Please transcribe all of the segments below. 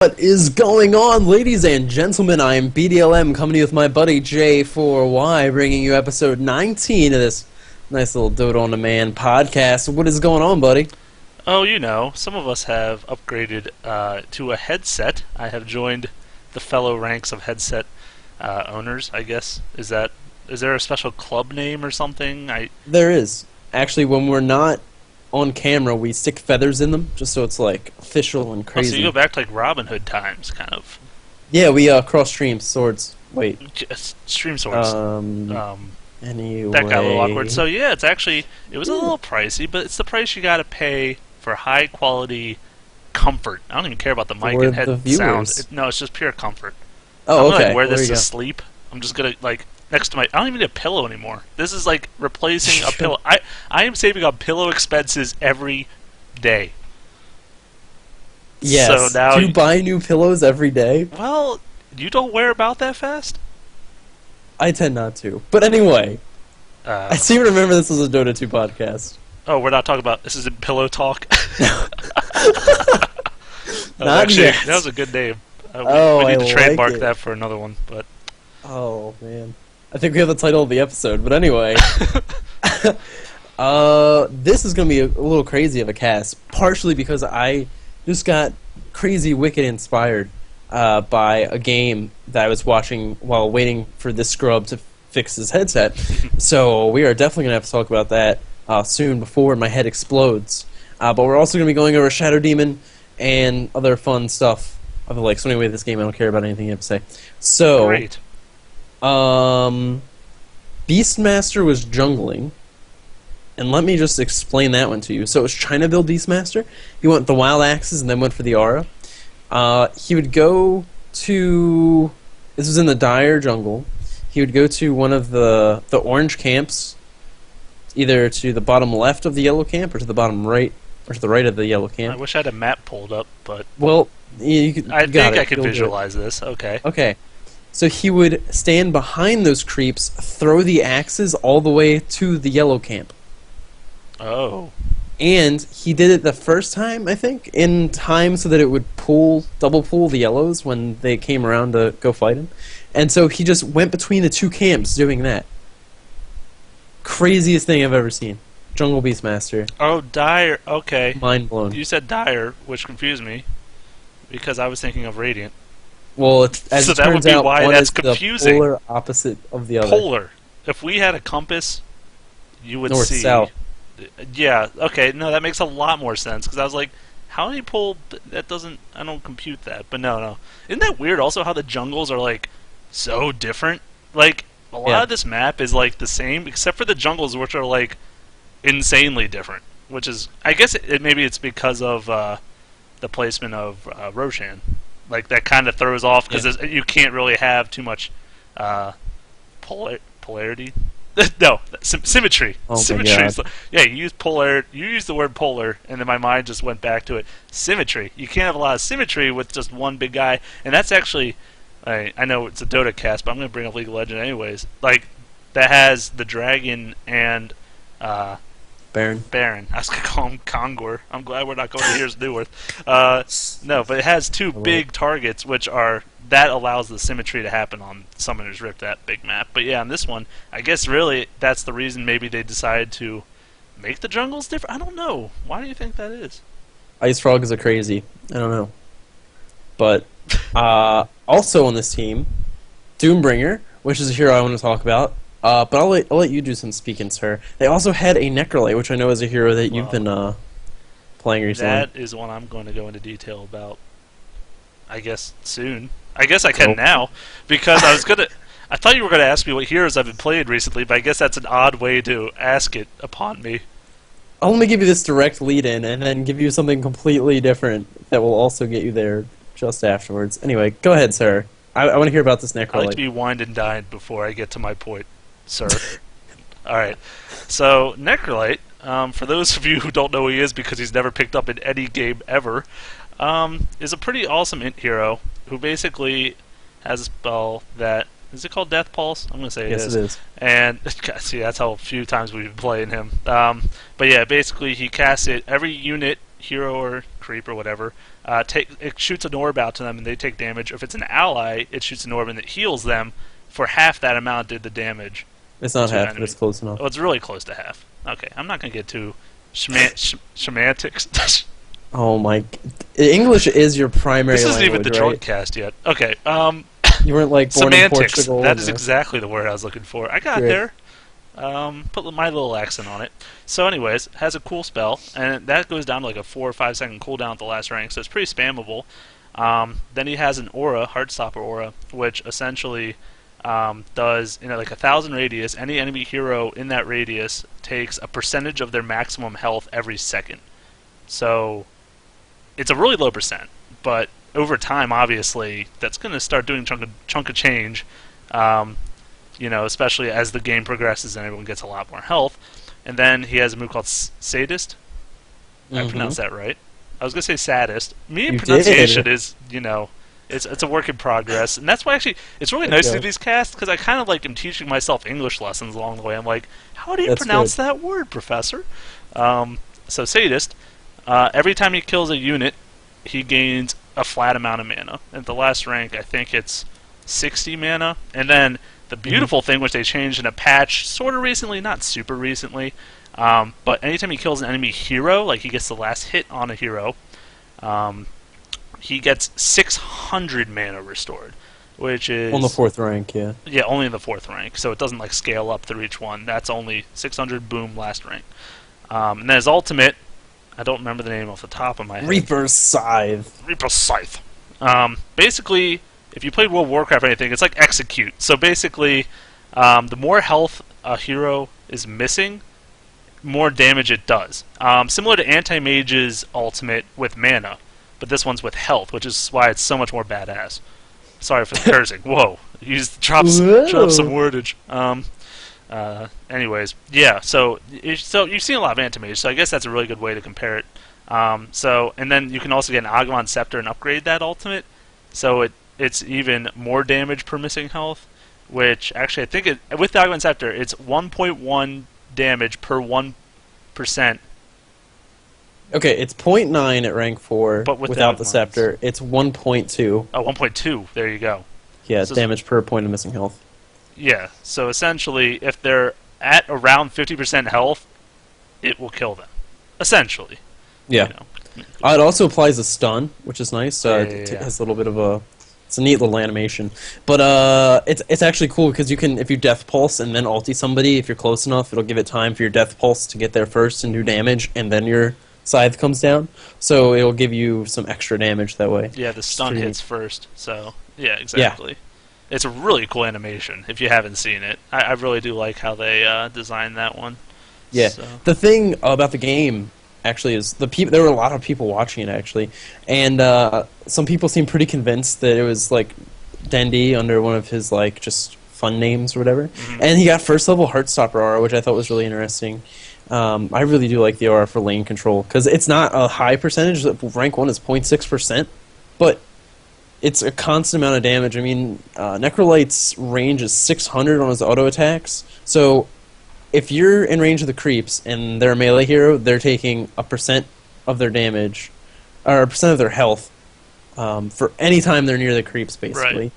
What is going on, ladies and gentlemen? I am BDLM, coming to you with my buddy J4Y, bringing you episode 19 of this nice little Dodo on Demand podcast. What is going on, buddy? Oh, some of us have upgraded to a headset. I have joined the fellow ranks of headset owners, I guess. Is there a special club name or something? There is. Actually, when we're not on camera, we stick feathers in them, just so it's like official and crazy. So you go back to like Robin Hood times, kind of. Yeah, we cross stream swords. Wait. Stream swords. Anyway. That got a little awkward. So yeah, it was a little pricey, but it's the price you gotta pay for high quality comfort. I don't even care about the mic and head sound. No, it's just pure comfort. Oh, okay. I'm gonna wear this to sleep. I'm just gonna next to my. I don't even need a pillow anymore. This is like replacing a pillow. I am saving on pillow expenses every day. Yes. So now do you buy new pillows every day? Well, you don't wear about that fast. I tend not to. But anyway, I seem to remember this was a Dota 2 podcast. Oh, we're not talking about. This isn't pillow talk. Not yet. That was a good name. We need to trademark that for another one, but. Oh man, I think we have the title of the episode. But anyway, this is gonna be a little crazy of a cast, partially because I just got crazy wicked inspired by a game that I was watching while waiting for this scrub to fix his headset. So we are definitely gonna have to talk about that soon before my head explodes. But we're also gonna be going over Shadow Demon and other fun stuff. So anyway, this game I don't care about anything you have to say. So. Great. Beastmaster was jungling, and let me just explain that one to you. So it was China Build Beastmaster. He went the Wild Axes and then went for the Aura. He would go to... This was in the Dire jungle. He would go to one of the orange camps, either to the bottom left of the yellow camp or to the bottom right, or to the right of the yellow camp. I wish I had a map pulled up, but... Well, I think I could visualize this. Okay. Okay. So he would stand behind those creeps, throw the axes all the way to the yellow camp. Oh. And he did it the first time, I think, in time so that it would double pull the yellows when they came around to go fight him. And so he just went between the two camps doing that. Craziest thing I've ever seen. Jungle Beastmaster. Oh, Dire. Okay. Mind blown. You said Dire, which confused me, because I was thinking of Radiant. Well, as so it that turns would be out, why one that's is confusing. The polar opposite of the other. Polar. If we had a compass, you would North, see. south. Yeah. Okay. No, that makes a lot more sense because I was like, how many pole? That doesn't. I don't compute that. But no. Isn't that weird? Also, how the jungles are like so different. Like a lot of this map is like the same, except for the jungles, which are like insanely different. Which is, I guess, maybe it's because of the placement of Roshan. Like, that kind of throws off, because you can't really have too much polarity. No, symmetry. Oh Symmetry. Yeah, you use polar. You use the word polar, and then my mind just went back to it. Symmetry. You can't have a lot of symmetry with just one big guy, and that's actually... I know it's a Dota cast, but I'm going to bring up League of Legends anyways. Like, that has the dragon and... Baron. I was going to call him Kongor. I'm glad we're not going to Here's Neworth. No, but it has two big targets, which are... That allows the symmetry to happen on Summoner's Rift, that big map. But yeah, on this one, I guess really that's the reason maybe they decided to make the jungles different. I don't know. Why do you think that is? Ice Frogs are crazy. I don't know. But also on this team, Doombringer, which is a hero I want to talk about. But I'll let you do some speaking, sir. They also had a Necrolite, which I know is a hero that you've been playing recently. That is one I'm going to go into detail about, I guess, soon. I guess I can now, because I thought you were going to ask me what heroes I've been playing recently, but I guess that's an odd way to ask it upon me. I'll let me give you this direct lead-in, and then give you something completely different that will also get you there just afterwards. Anyway, go ahead, sir. I want to hear about this Necrolite. I like to be wined and dined before I get to my point, sir. Alright, so Necrolite, for those of you who don't know who he is because he's never picked up in any game ever, is a pretty awesome int hero who basically has a spell that... Is it called Death Pulse? I'm going to say it is. Yes, it is. And, see, that's how few times we've been playing him. But yeah, basically he casts it. Every unit, hero or creep or whatever, it shoots an orb out to them and they take damage. If it's an ally, it shoots an orb and it heals them for half that amount did the damage. It's not to an half, but enemy. it's close enough. Oh, it's really close to half. Okay, I'm not going to get too semantics. Oh my! English is your primary This isn't language, even the right? drunk cast yet. Okay, You weren't like born in semantics. Portugal. That is exactly the word I was looking for. I got Great. there. Put my little accent on it. So, anyways, has a cool spell, and that goes down to like a 4 or 5 second cooldown at the last rank, so it's pretty spammable. Then he has an aura, Heartstopper aura, which essentially does like 1,000 radius. Any enemy hero in that radius takes a percentage of their maximum health every second. So it's a really low percent, but over time, obviously, that's going to start doing chunk of change. Especially as the game progresses and everyone gets a lot more health. And then he has a move called Sadist. I pronounced that right. I was going to say Saddest. You Pronunciation did. is, it's a work in progress. And that's why actually it's really nice to do these casts, because I kind of like am teaching myself English lessons along the way. I'm like, how do you pronounce that word, Professor? So Sadist, every time he kills a unit, he gains a flat amount of mana. At the last rank, I think it's 60 mana. And then the beautiful thing, which they changed in a patch sort of recently, not super recently, but anytime he kills an enemy hero, like he gets the last hit on a hero, he gets 600 mana restored, which is... On the 4th rank, yeah. Yeah, only in the 4th rank, so it doesn't like scale up through each one. That's only 600, boom, last rank. And then his ultimate, I don't remember the name off the top of my head. Reaper's Scythe. Reaper's Scythe. Basically, if you played World of Warcraft or anything, it's like Execute. So basically, the more health a hero is missing, more damage it does. Similar to Anti-Mage's ultimate with mana, but this one's with health, which is why it's so much more badass. Sorry for the cursing. Whoa. Drop some wordage. Anyways, yeah, so you've seen a lot of Anti-Mage, so I guess that's a really good way to compare it. And then you can also get an Aghavan Scepter and upgrade that ultimate, so it's even more damage per missing health, which actually I think with the Aghavan Scepter, it's 1.1 damage per 1%. Okay, it's 0.9 at rank 4 But without the scepter. It's 1.2. Oh, 1.2, there you go. Yeah, So damage per point of missing health. Yeah, so essentially, if they're at around 50% health, it will kill them. Essentially. Yeah. It also applies a stun, which is nice. It Yeah. has a little bit of a... It's a neat little animation. But it's actually cool because you can, if you Death Pulse and then ulti somebody, if you're close enough, it'll give it time for your Death Pulse to get there first and do damage, and then your Scythe comes down. So it'll give you some extra damage that way. Yeah, the stun hits first, so... Yeah, exactly. Yeah. It's a really cool animation, if you haven't seen it. I really do like how they designed that one. Yeah. So. The thing about the game, actually, is there were a lot of people watching it, actually. And some people seemed pretty convinced that it was, like, Dendi under one of his, like, just fun names or whatever. Mm-hmm. And he got first level Heartstopper aura, which I thought was really interesting. I really do like the aura for lane control, because it's not a high percentage. Rank 1 is 0.6%, but it's a constant amount of damage. I mean, Necrolight's range is 600 on his auto attacks, so if you're in range of the creeps and they're a melee hero, they're taking a % of their damage, or a % of their health, for any time they're near the creeps, basically. Right.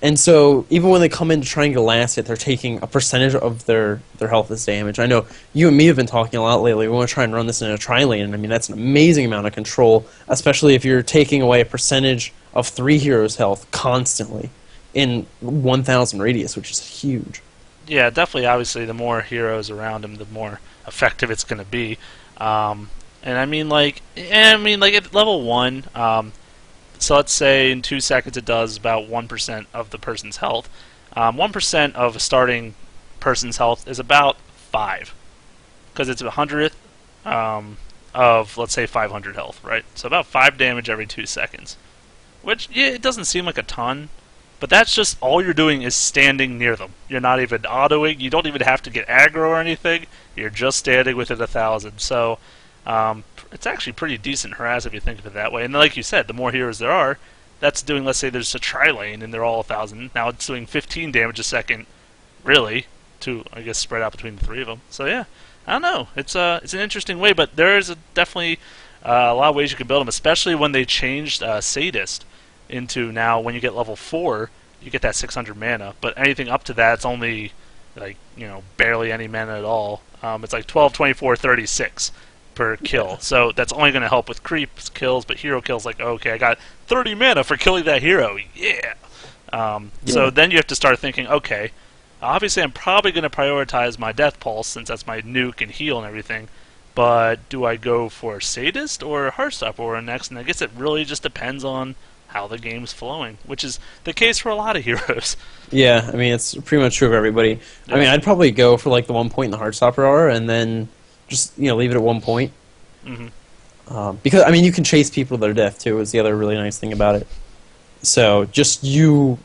And so, even when they come in to try and get a last hit, they're taking a percentage of their health as damage. I know you and me have been talking a lot lately. We want to try and run this in a tri-lane, and I mean, that's an amazing amount of control, especially if you're taking away a percentage of 3 heroes' health constantly in 1,000 radius, which is huge. Yeah, definitely, obviously, the more heroes around him, the more effective it's going to be. And I mean, like at level 1, so let's say in 2 seconds it does about 1% of the person's health. 1% of a starting person's health is about 5. Because it's 100th of, let's say, 500 health, right? So about 5 damage every 2 seconds. Which, yeah, it doesn't seem like a ton, but that's just all you're doing is standing near them. You're not even autoing, you don't even have to get aggro or anything, you're just standing within 1,000. So, it's actually pretty decent harass if you think of it that way. And like you said, the more heroes there are, that's doing, let's say there's a tri-lane and they're all 1,000, now it's doing 15 damage a second, really, to, I guess, spread out between the 3 of them. So yeah, I don't know, it's an interesting way, but there is definitely A lot of ways you can build them, especially when they changed Sadist into now when you get level 4, you get that 600 mana. But anything up to that, it's only like barely any mana at all. It's like 12, 24, 36 per kill. So that's only going to help with creeps kills, but hero kills like okay, I got 30 mana for killing that hero. Yeah. So then you have to start thinking, okay, obviously I'm probably going to prioritize my Death Pulse since that's my nuke and heal and everything. But do I go for Sadist or Heartstopper next? And I guess it really just depends on how the game's flowing, which is the case for a lot of heroes. Yeah, I mean, it's pretty much true of everybody. I mean, I'd probably go for like the 1 point in the Heartstopper aura and then just, leave it at 1 point. Because, I mean, you can chase people to their death, too, is the other really nice thing about it. So, just you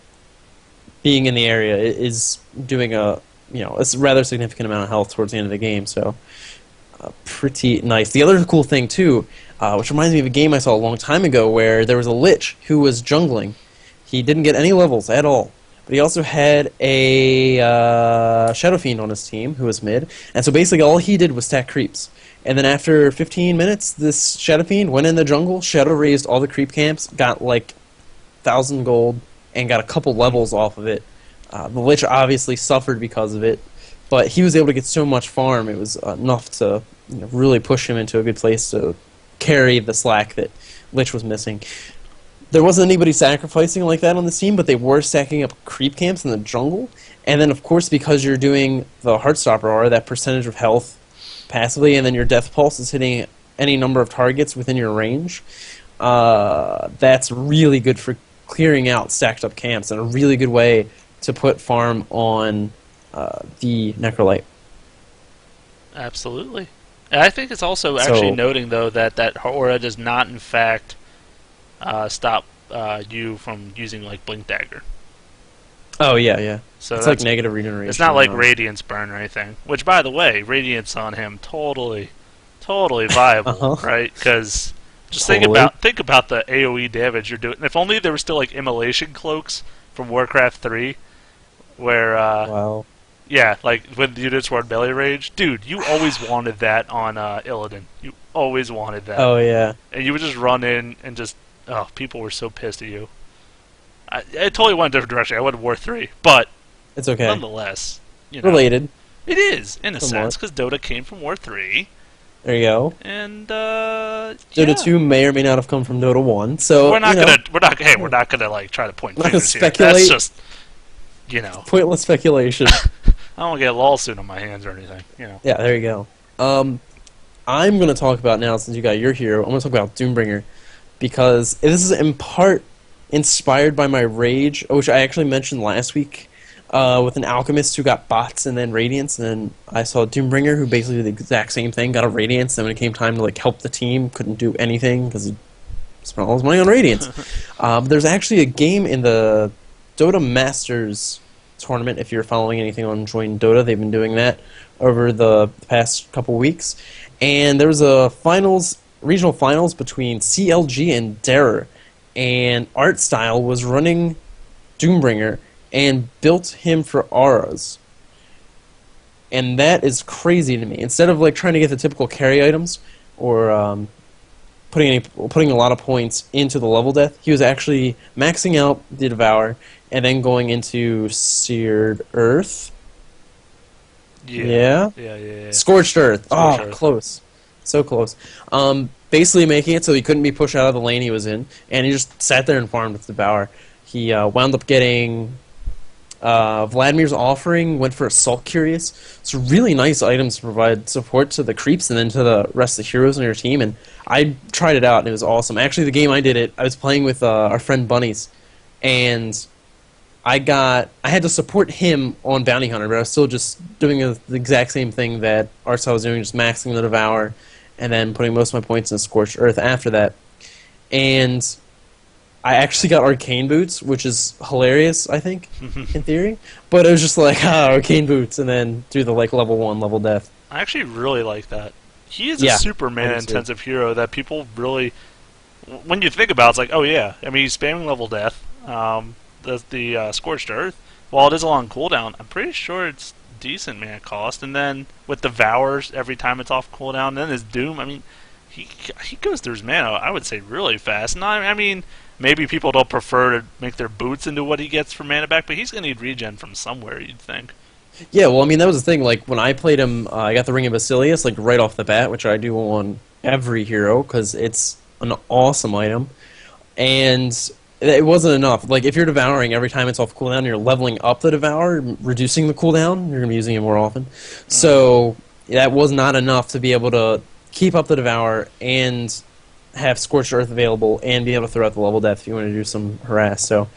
being in the area is doing a rather significant amount of health towards the end of the game, so pretty nice. The other cool thing, too, which reminds me of a game I saw a long time ago where there was a Lich who was jungling. He didn't get any levels at all, but he also had a Shadow Fiend on his team who was mid, and so basically all he did was stack creeps. And then after 15 minutes, this Shadow Fiend went in the jungle, Shadow raised all the creep camps, got like 1,000 gold, and got a couple levels off of it. The Lich obviously suffered because of it, but he was able to get so much farm, it was enough to really push him into a good place to carry the slack that Lich was missing. There wasn't anybody sacrificing like that on the team, but they were stacking up creep camps in the jungle. And then, of course, because you're doing the Heartstopper aura, that percentage of health passively, and then your Death Pulse is hitting any number of targets within your range, that's really good for clearing out stacked up camps and a really good way to put farm on the Necrolite. Absolutely. And I think it's also actually noting, though, that aura does not, in fact, stop you from using, like, Blink Dagger. Oh, yeah. So it's like negative regeneration. It's not like Radiance Burn or anything. Which, by the way, Radiance on him, totally viable, right? Because just think about the AoE damage you're doing. If only there were still, like, Immolation Cloaks from Warcraft 3, where... wow. Yeah, like when the units were on melee range. Dude, you always wanted that on Illidan. You always wanted that. Oh, yeah. And you would just run in and just... Oh, people were so pissed at you. I totally went a different direction. I went to War 3. But... It's okay. Nonetheless... Related. It is, in a sense, because Dota came from War 3. There you go. And, Dota 2 may or may not have come from Dota 1, so... We're not gonna, like, try to point fingers here. Speculate. That's just, Pointless speculation. I don't want to get a lawsuit on my hands or anything, Yeah, there you go. I'm going to talk about now, since you got your hero, I'm going to talk about Doombringer, because this is in part inspired by my rage, which I actually mentioned last week, with an alchemist who got bots and then radiance, and then I saw Doombringer who basically did the exact same thing, got a radiance, and when it came time to like help the team, couldn't do anything because he spent all his money on radiance. There's actually a game in the Dota Masters tournament. If you're following anything on Join Dota, they've been doing that over the past couple weeks, and there was a regional finals between CLG and Darer, and Artstyle was running Doombringer and built him for auras, and that is crazy to me. Instead of like trying to get the typical carry items or putting a lot of points into the level death, he was actually maxing out the Devour and then going into Seared Earth. Yeah. Scorched Earth. Earth. Close. So close. Basically making it so he couldn't be pushed out of the lane he was in, and he just sat there and farmed with Devour. He wound up getting Vladimir's Offering, went for Assault Curious. So really nice items to provide support to the creeps and then to the rest of the heroes on your team, and I tried it out and it was awesome. Actually, the game I did it, I was playing with our friend Bunnies, and I had to support him on Bounty Hunter, but I was still just doing the exact same thing that Artstyle was doing, just maxing the Devour, and then putting most of my points in Scorched Earth after that. And I actually got Arcane Boots, which is hilarious, I think, in theory. But it was just like, Arcane Boots, and then do the like level 1, level death. I actually really like that. He is a super mana-intensive hero that people really... When you think about it, it's like, oh yeah. I mean, he's spamming level death. The Scorched Earth, while it is a long cooldown, I'm pretty sure it's decent mana cost. And then with Devours every time it's off cooldown, then his Doom, I mean, he goes through his mana, I would say, really fast. And I mean, maybe people don't prefer to make their boots into what he gets for mana back, but he's going to need regen from somewhere, you'd think. Yeah, well, I mean, that was the thing. Like, when I played him, I got the Ring of Basilius, like, right off the bat, which I do on every hero, because it's an awesome item. And it wasn't enough. Like, if you're devouring every time it's off cooldown, you're leveling up the devour, reducing the cooldown, you're going to be using it more often. So, that was not enough to be able to keep up the devour and have Scorched Earth available and be able to throw out the level death if you want to do some harass. So,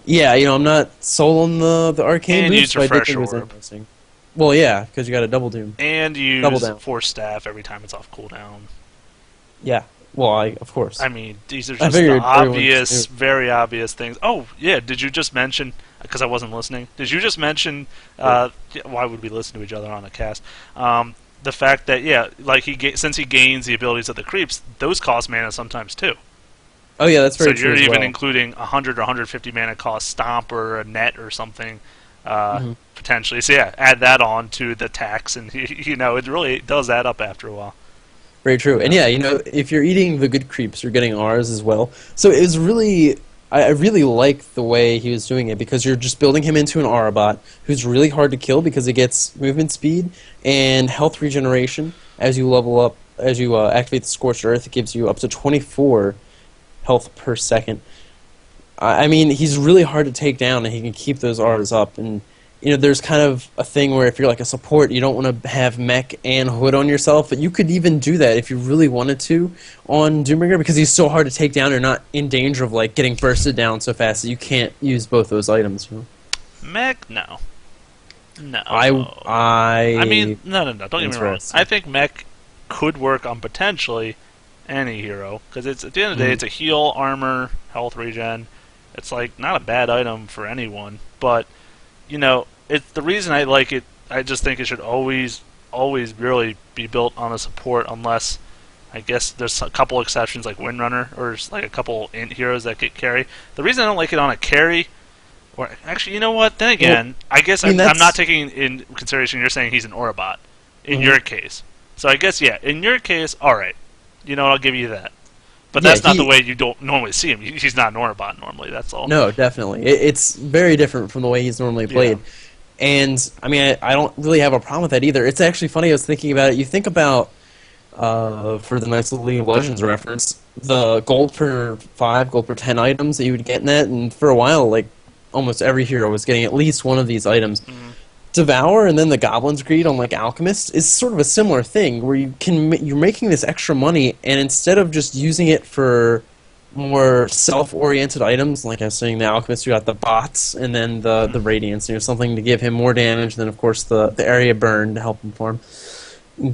yeah, I'm not sold on the arcane And boost, use but I did Refresh think it was Orb. interesting. Well, yeah, because you got a double doom. And Double use down. Force Staff every time it's off cooldown. Yeah, well, of course. I mean, these are I just the figured everyone obvious, knew. very obvious things. Oh, yeah, did you just mention, because I wasn't listening, did you just mention, why would we listen to each other on a cast? The fact that, yeah, like since he gains the abilities of the creeps, those cost mana sometimes too. Oh, yeah, that's very So true you're as even well. including 100 or 150 mana cost Stomp or a Net or something, Mhm. potentially. So yeah, add that on to the tax, and it really does add up after a while. Very true. And yeah, if you're eating the good creeps, you're getting ours as well. So it was really, I really like the way he was doing it, because you're just building him into an Aurabot who's really hard to kill because he gets movement speed and health regeneration as you level up. As you activate the Scorched Earth, it gives you up to 24 health per second. I mean, he's really hard to take down, and he can keep those auras up. And there's kind of a thing where if you're like a support, you don't want to have mech and hood on yourself, but you could even do that if you really wanted to on Doombringer, because he's so hard to take down. You're not in danger of like getting bursted down so fast that you can't use both those items. Mech, no. No. I mean, no. Don't get me wrong. Interesting. I think Mech could work on potentially any hero, because it's at the end of the day, it's a heal, armor, health regen. It's like not a bad item for anyone, but it's the reason I like it. I just think it should always really be built on a support, unless I guess there's a couple exceptions like Windrunner or like a couple int heroes that get carry. The reason I don't like it on a carry, or actually, you know what? Then again, I guess I'm not taking in consideration you're saying he's an Aurabot in your case. So I guess in your case, all right. I'll give you that. But that's not the way you don't normally see him. He's not an Aurabot normally, that's all. No, definitely. It's very different from the way he's normally played. Yeah. And, I mean, I don't really have a problem with that either. It's actually funny, I was thinking about it. You think about, for the nice little League of Legends reference, the gold per 5, gold per 10 items that you would get in that, and for a while, like, almost every hero was getting at least one of these items. Mm-hmm. Devour and then the Goblin's Greed on like Alchemist is sort of a similar thing, where you're making this extra money, and instead of just using it for more self-oriented items, like I was saying, the Alchemist, you got the bots and then the Radiance, something to give him more damage, then of course the area burn to help him farm.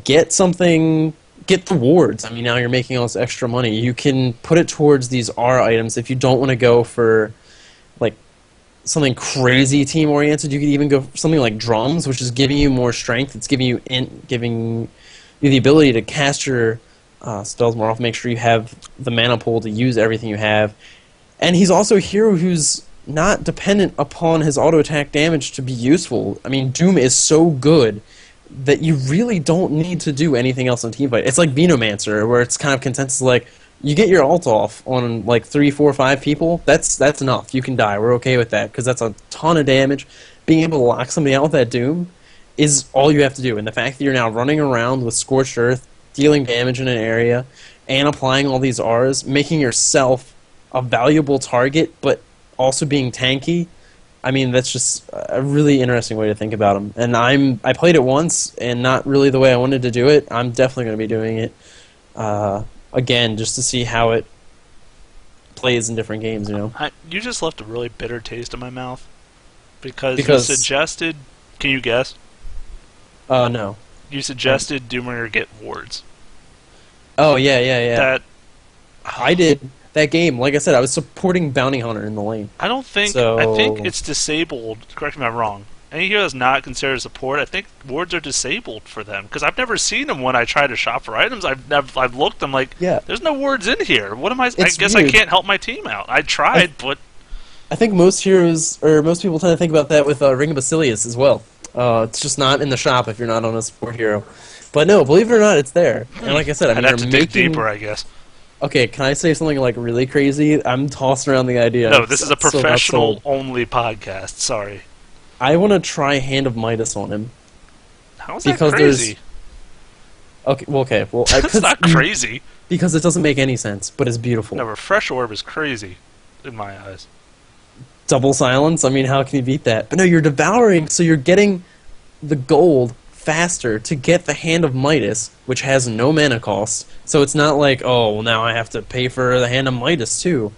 Get the wards. I mean, now you're making all this extra money. You can put it towards these R items if you don't want to go for like something crazy team oriented. You could even go for something like drums, which is giving you more strength. It's giving you the ability to cast your spells more often. Make sure you have the mana pool to use everything you have. And he's also a hero who's not dependent upon his auto attack damage to be useful. I mean, Doom is so good that you really don't need to do anything else in Teamfight. It's like Venomancer, where it's kind of consensus like, you get your ult off on like 3, 4, 5 people, that's enough. You can die. We're okay with that, because that's a ton of damage. Being able to lock somebody out with that Doom is all you have to do. And the fact that you're now running around with Scorched Earth, dealing damage in an area, and applying all these Rs, making yourself a valuable target, but also being tanky, I mean, that's just a really interesting way to think about him. And I played it once, and not really the way I wanted to do it. I'm definitely going to be doing it again, just to see how it plays in different games, You just left a really bitter taste in my mouth. Because you Because- suggested... Can you guess? No. You suggested Doomringer get wards. Oh, yeah. That... I did that game. Like I said, I was supporting Bounty Hunter in the lane. I don't think... So- I think it's disabled. Correct me if I'm wrong. Any hero that's not considered support, I think wards are disabled for them. Because I've never seen them when I try to shop for items. I've looked, I'm like, Yeah. there's no wards in here. What am I... I It's guess weird. I can't help my team out. I tried, but... I think most heroes, or most people tend to think about that with Ring of Basilius as well. It's just not in the shop if you're not on a support hero. But no, believe it or not, it's there. And like I said, I I'd mean, have you're to dig making. deeper, I guess. Okay, can I say something like really crazy? I'm tossing around the idea. No, this is a I'm still not sold. professional-only podcast. Sorry. I want to try Hand of Midas on him. How is that Because crazy? Okay. Well, It's not crazy. because it doesn't make any sense, but it's beautiful. No, Refresh Orb is crazy, in my eyes. Double silence. I mean, how can you beat that? But no, you're devouring, so you're getting the gold faster to get the Hand of Midas, which has no mana cost. So it's not like, oh, well, now I have to pay for the Hand of Midas too.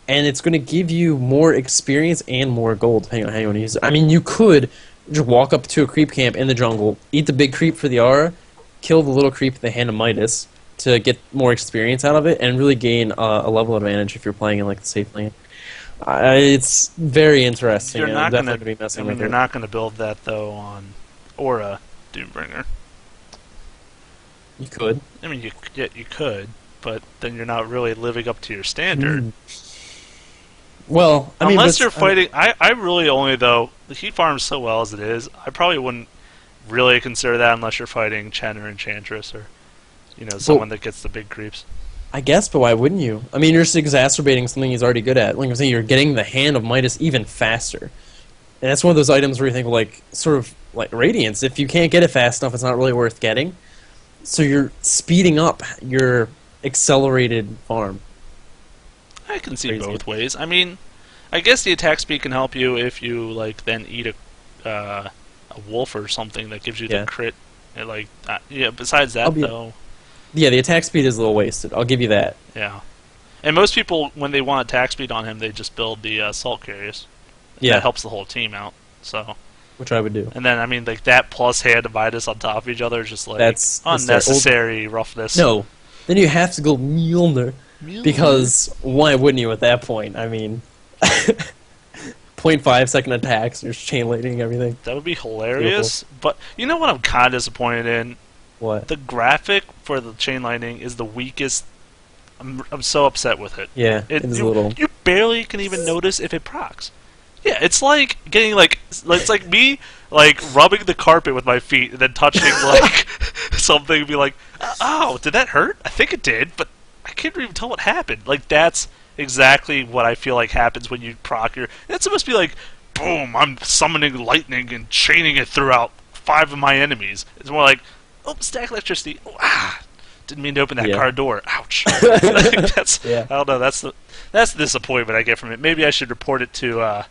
And it's going to give you more experience and more gold, depending on how you want to use it. I mean, you could just walk up to a creep camp in the jungle, eat the big creep for the aura, kill the little creep with the Hand of Midas to get more experience out of it, and really gain a level advantage if you're playing in like the safe lane. It's very interesting. You're and not I'm going definitely going to be messing to. with You're it. not going to build that though on Aura Doombringer. You could. I mean, you could, but then you're not really living up to your standard. Well, I mean, Unless but- you're fighting, I really only though he farms so well as it is. I probably wouldn't really consider that unless you're fighting Chen or Enchantress or someone that gets the big creeps. I guess, but why wouldn't you? I mean, you're just exacerbating something he's already good at. Like I'm saying, you're getting the Hand of Midas even faster. And that's one of those items where you think, like, sort of like Radiance. If you can't get it fast enough, it's not really worth getting. So you're speeding up your accelerated farm. I can see Crazy. both ways. I mean, I guess the attack speed can help you if you then eat a wolf or something that gives you Yeah. the crit. And, besides that though, Yeah, the attack speed is a little wasted. I'll give you that. yeah. And most people, when they want attack speed on him, they just build the Salt Curious. Yeah, That helps the whole team out. So, which I would do. and then I mean, that plus Hand of Midas on top of each other is just That's unnecessary roughness. No, then you have to go Mjolnir. Because why wouldn't you at that point? I mean, 0.5 second attacks, you're chain lightning everything. That would be hilarious. But you know what I'm kind of disappointed in? What? The graphic for the chain lightning is the weakest. I'm so upset with it. Yeah, it is a little. You barely can even notice if it procs. Yeah, it's like getting it's like me rubbing the carpet with my feet and then touching something and be like, oh, did that hurt? I think it did, but I can't even tell what happened. Like that's exactly what I feel like happens when you proc your. It's supposed to be like, boom! I'm summoning lightning and chaining it throughout 5 of my enemies. It's more like, oh, stack electricity. Oh, didn't mean to open that car door. Ouch! That's Yeah. I don't know. That's the disappointment I get from it. Maybe I should report it to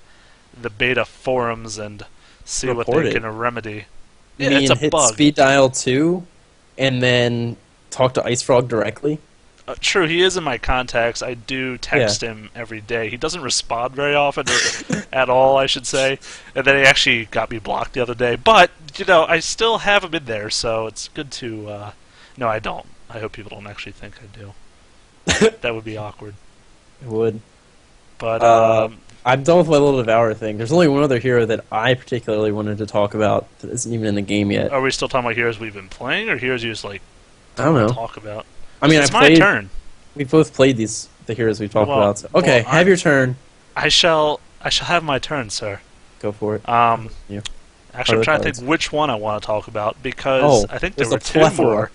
the beta forums and see what Report they it? can remedy. You Yeah, mean it's a hit bug. speed dial 2 and then talk to Ice Frog directly? True, he is in my contacts. I do text him every day. He doesn't respond very often, or at all, I should say. And then he actually got me blocked the other day. But, I still have him in there, so it's good to... No, I don't. I hope people don't actually think I do. That would be awkward. It would. But, I'm done with my little Devour thing. There's only one other hero that I particularly wanted to talk about that isn't even in the game yet. are we still talking about heroes we've been playing, or heroes you just, I don't know. talk about? I mean, It's I my played. turn. We both played the heroes we talked Well, about. So. Okay, well, have your turn. I shall have my turn, sir. Go for it. Actually, Part I'm of the trying to cards. think which one I want to talk about because Oh, I think there there's were a 2 plethora. more.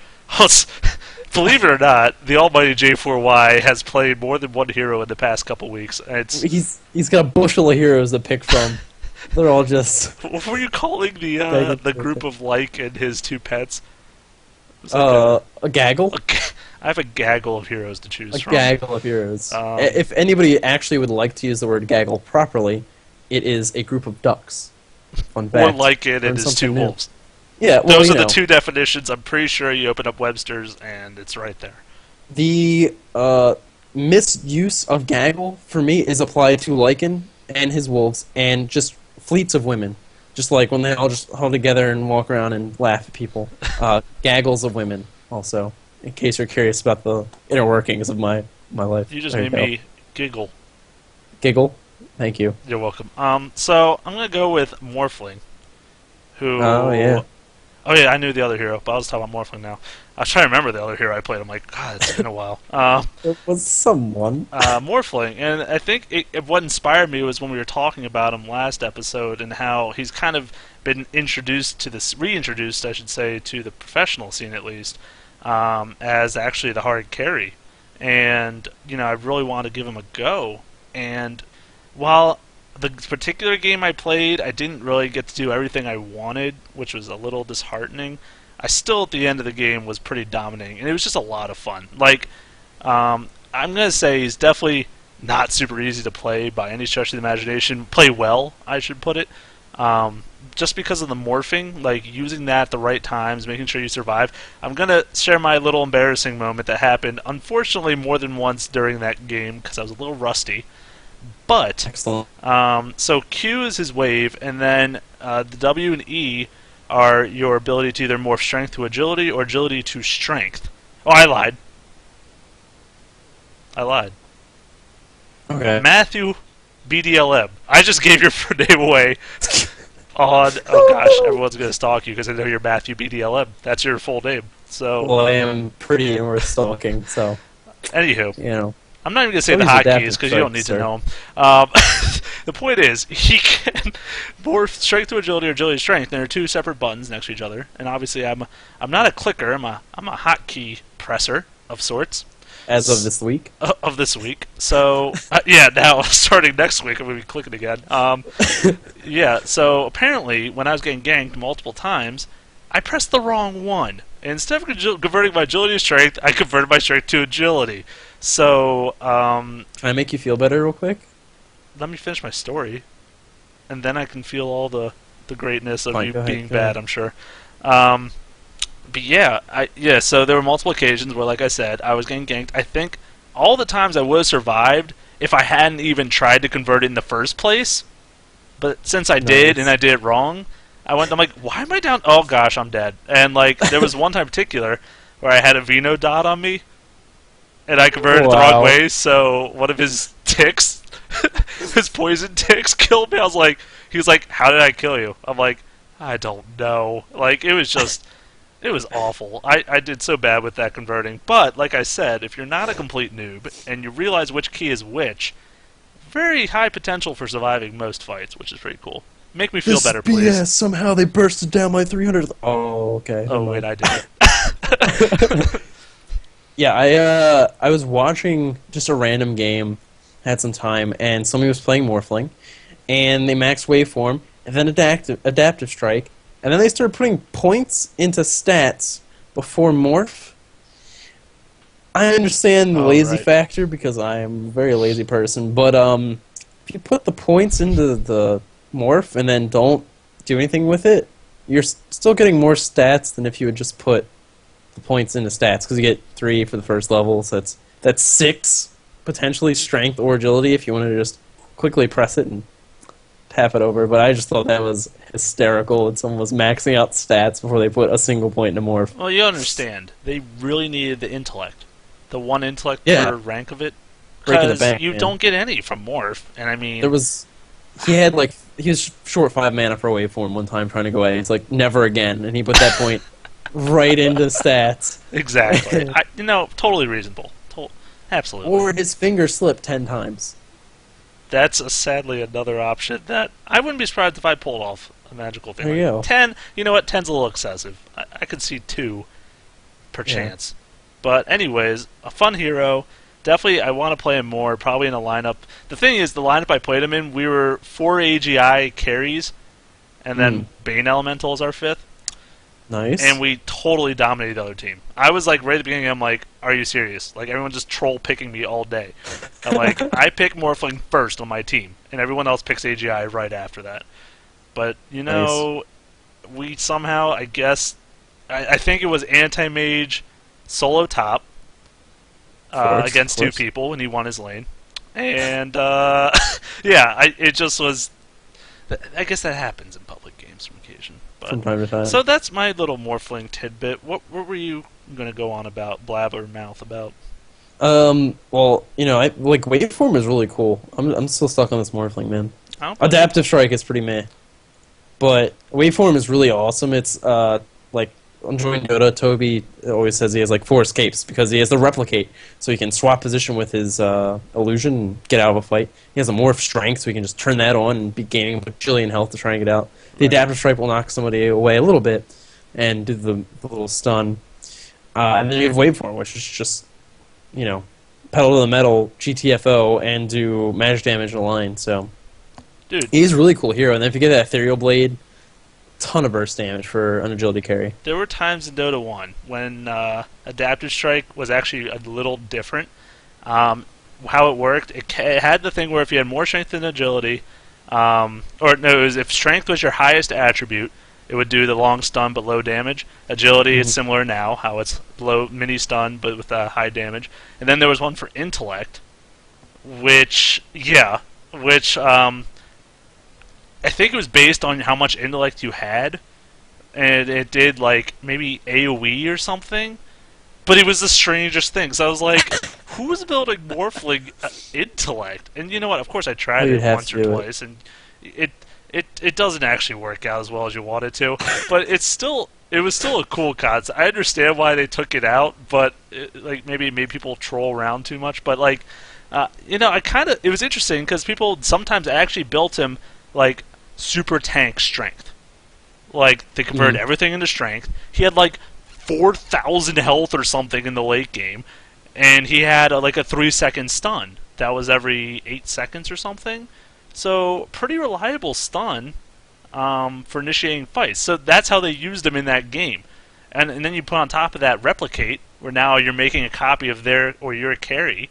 Believe it or not, the almighty J4Y has played more than one hero in the past couple weeks. And it's He's got a bushel of heroes to pick from. They're all just what were you calling the Dang. group of and his 2 pets? It was like a gaggle. I have a gaggle of heroes to choose A from. gaggle of heroes. Um, If anybody actually would like to use the word gaggle properly, it is a group of ducks. Fun Or fact. like it Learn and his 2 something new. wolves. Yeah, well, Those you are the know, 2 definitions. I'm pretty sure you open up Webster's and it's right there. The misuse of gaggle for me is applied to Lycan and his wolves and just fleets of women. Just like when they all just huddle together and walk around and laugh at people. Gaggles of women also, in case you're curious about the inner workings of my life. You just There made go. me giggle. Giggle. Thank you. You're welcome. So I'm gonna go with Morphling, who Oh, yeah. Oh yeah, I knew the other hero, but I was talking about Morphling now. I was trying to remember the other hero I played. I'm like, God, it's been a while. It was someone. Morphling, and I think what inspired me was when we were talking about him last episode and how he's kind of been introduced to this, reintroduced, I should say, to the professional scene at least, as actually the hard carry. And I really want to give him a go. And while the particular game I played, I didn't really get to do everything I wanted, which was a little disheartening. I still, at the end of the game, was pretty dominating, and it was just a lot of fun. Like, I'm gonna say he's definitely not super easy to play by any stretch of the imagination. Play well, I should put it. Just because of the morphing, like using that at the right times, making sure you survive. I'm gonna share my little embarrassing moment that happened, unfortunately, more than once during that game because I was a little rusty. But Excellent. so Q is his wave, and then the W and E are your ability to either morph strength to agility or agility to strength. Oh, I lied. Okay. Matthew BDLM. I just gave your name away. Oh gosh, everyone's gonna stalk you because they know you're Matthew BDLM. That's your full name. So. Well, I am pretty worth stalking, so. Anywho. I'm not even going to say Always the adaptive hotkeys because you don't need strength, to know them. The point is, he can morph strength to agility or agility to strength. There are two separate buttons next to each other, and obviously I'm not a clicker. I'm a hotkey presser of sorts. As of this week. Of this week. So yeah, now starting next week I'm going to be clicking again. Yeah. So apparently, when I was getting ganked multiple times, I pressed the wrong one. And instead of converting my agility to strength, I converted my strength to agility. So, Can I make you feel better real quick? let me finish my story, and then I can feel all the greatness of Fine, you go ahead, being go bad, ahead. I'm sure. But yeah, so there were multiple occasions where, like I said, I was getting ganked. I think all the times I would have survived if I hadn't even tried to convert it in the first place. But since I did, and I did it wrong, I'm like, why am I down? Oh gosh, I'm dead. And like, there was one time in particular where I had a Vino dot on me, and I converted it the wrong way, so one of his ticks, his poison ticks, killed me. He was like, how did I kill you? I'm like, I don't know. Like, it was awful. I did so bad with that converting. But, like I said, if you're not a complete noob, and you realize which key is which, very high potential for surviving most fights, which is pretty cool. Make me feel better, please. BS. Somehow they bursted down my 300th. Oh, okay. Oh, wait, I did it. Yeah, I was watching just a random game, had some time, and somebody was playing Morphling, and they maxed Waveform, and then Adaptive Strike, and then they started putting points into stats before Morph. I understand the lazy factor because I am a very lazy person, but if you put the points into the Morph and then don't do anything with it, you're still getting more stats than if you would just put the points into stats, because you get 3 for the first level, so that's 6 potentially strength or agility if you want to just quickly press it and tap it over. But I just thought that was hysterical when someone was maxing out stats before they put a single point into Morph. Well, you understand. They really needed the intellect. The one intellect per rank of it. Breaking the Because bank, you man. don't get any from Morph. And I mean... He was short 5 mana for Waveform one time trying to go away. He's like, never again. And he put that point right into stats. Exactly. Totally reasonable. Absolutely. Or his finger slipped 10 times. That's sadly another option that I wouldn't be surprised if I pulled off a magical thing. There you go. 10, you know what? 10's a little excessive. I could see 2 per chance. But anyways, a fun hero. Definitely, I want to play him more, probably in a lineup. The thing is, the lineup I played him in, we were 4 AGI carries, and then Bane Elemental is our 5th. Nice. And we totally dominated the other team. I was like, right at the beginning, I'm like, are you serious? Like, everyone just troll picking me all day. I'm like, I pick Morphling first on my team, and everyone else picks AGI right after that. But, we somehow, I guess, I think it was Anti-Mage solo top against 2 people, and he won his lane. And, it just was... I guess that happens in public games from occasion. But, from time to time. So that's my little Morphling tidbit. What were you going to go on about, blabber mouth about? Well, Waveform is really cool. I'm still stuck on this Morphling, man. Adaptive Strike is pretty meh. But Waveform is really awesome. It's like enjoying Dota, Toby always says he has like 4 escapes because he has the replicate, so he can swap position with his illusion and get out of a fight. He has a morph strength, so he can just turn that on and be gaining a bajillion health to try and get out. The adaptive strike will knock somebody away a little bit and do the little stun. And then you have Waveform, which is just, pedal to the metal, GTFO, and do magic damage in a line. So, dude, he's a really cool hero. And then if you get that Ethereal Blade, ton of burst damage for an agility carry. there were times in Dota 1 when Adaptive Strike was actually a little different. How it worked, it had the thing where if you had more strength than agility, if strength was your highest attribute, it would do the long stun but low damage. Agility is similar now, how it's low mini stun but with high damage. And then there was one for intellect, which I think it was based on how much intellect you had, and it did like maybe AoE or something. But it was the strangest thing. So I was like, who's building Morphling intellect? And you know what? Of course I tried it once or twice, and it doesn't actually work out as well as you want it to. But it was still a cool concept. I understand why they took it out, but maybe it made people troll around too much. But it was interesting because people sometimes actually built him like super tank strength. Like they converted everything into strength. He had like 4,000 health or something in the late game, and he had a 3-second stun. That was every 8 seconds or something. So pretty reliable stun for initiating fights. So that's how they used him in that game. And then you put on top of that Replicate, where now you're making a copy of your carry.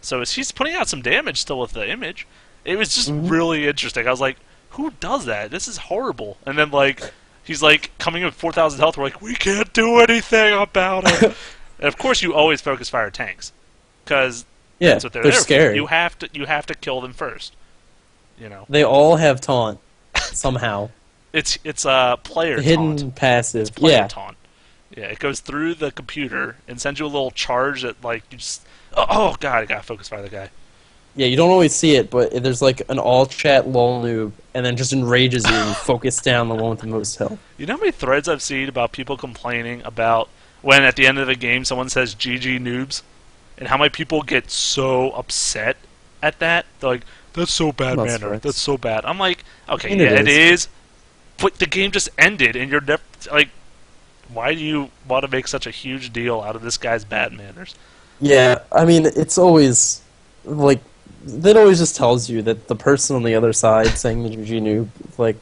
So he's putting out some damage still with the image. It was just really interesting. I was like, who does that? This is horrible. And then he's coming in with 4,000 health. We're like, we can't do anything about it. And of course, you always focus fire tanks because that's what they're there scary. For. You have to kill them first. They all have taunt somehow. It's a player hidden taunt. passive. It's player taunt. Yeah, it goes through the computer and sends you a little charge that you just. Oh god, I gotta focus fire the guy. Yeah, you don't always see it, but there's an all chat lol noob, and then just enrages you and focus down the one with the most health. You know how many threads I've seen about people complaining about when at the end of the game someone says GG noobs, and how many people get so upset at that? They're like, that's so bad manner. That's so bad. I'm like, okay, yeah, it is, but the game just ended, and you're never why do you want to make such a huge deal out of this guy's bad manners? Yeah, I mean, it's always that always just tells you that the person on the other side saying the GG noob,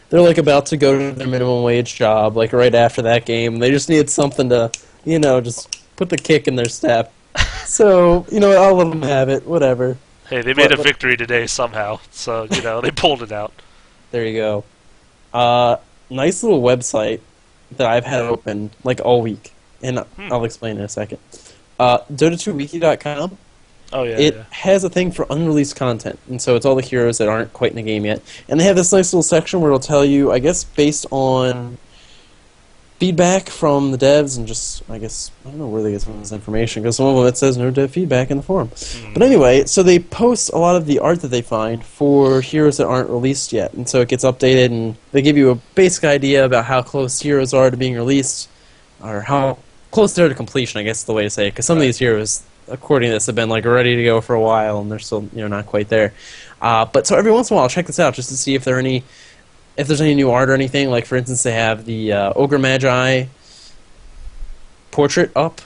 they're about to go to their minimum wage job, right after that game. They just need something to, just put the kick in their step. So, I'll let them have it, whatever. Hey, they made a victory today somehow, so, they pulled it out. There you go. Nice little website that I've had open, all week, and I'll explain in a second. Dota2wiki.com. Oh, yeah. It has a thing for unreleased content, and so it's all the heroes that aren't quite in the game yet. And they have this nice little section where it'll tell you, I guess, based on feedback from the devs, and I don't know where they get some of this information, because some of them it says no dev feedback in the forum. But anyway, so they post a lot of the art that they find for heroes that aren't released yet, and so it gets updated, and they give you a basic idea about how close heroes are to being released, or how close they're to completion, I guess is the way to say it, because some of these heroes, according to this, have been ready to go for a while, and they're still not quite there. But so every once in a while, I'll check this out just to see if there's any new art or anything. For instance, they have the Ogre Magi portrait up,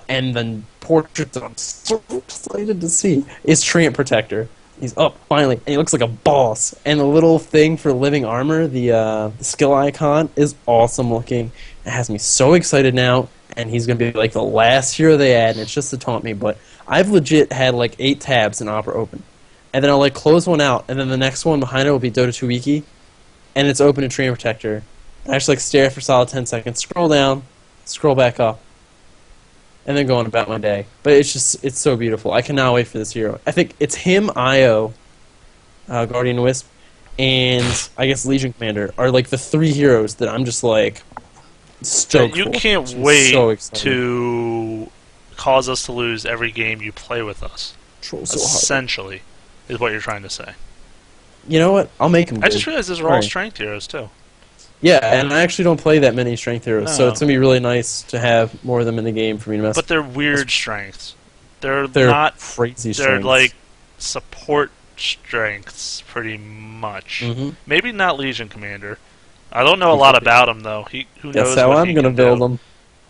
and the portrait that I'm so excited to see is Treant Protector. He's up finally, and he looks like a boss. And the little thing for living armor, the skill icon, is awesome looking. It has me so excited now. And he's going to be the last hero they add, and it's just to taunt me, but I've legit had 8 tabs in Opera open. And then I'll close one out, and then the next one behind it will be Dota 2 Wiki, and it's open in Treant Protector. I actually stare for a solid 10 seconds, scroll down, scroll back up, and then go on about my day. But it's so beautiful. I cannot wait for this hero. I think it's him, Io, Guardian Wisp, and I guess Legion Commander are the 3 heroes that I'm just stoked. You can't wait to cause us to lose every game you play with us. Essentially, is what you're trying to say. You know what? I'll make them. I just realized those are all strength heroes too. Yeah, and I actually don't play that many strength heroes, so No. it's gonna be really nice to have more of them in the game for me to mess. But they're weird strengths. They're They're not. crazy They're strengths. like support strengths, pretty much. Mm-hmm. Maybe not Legion Commander. I don't know a lot about him though. Who Guess knows how what I'm he gonna can build do. them.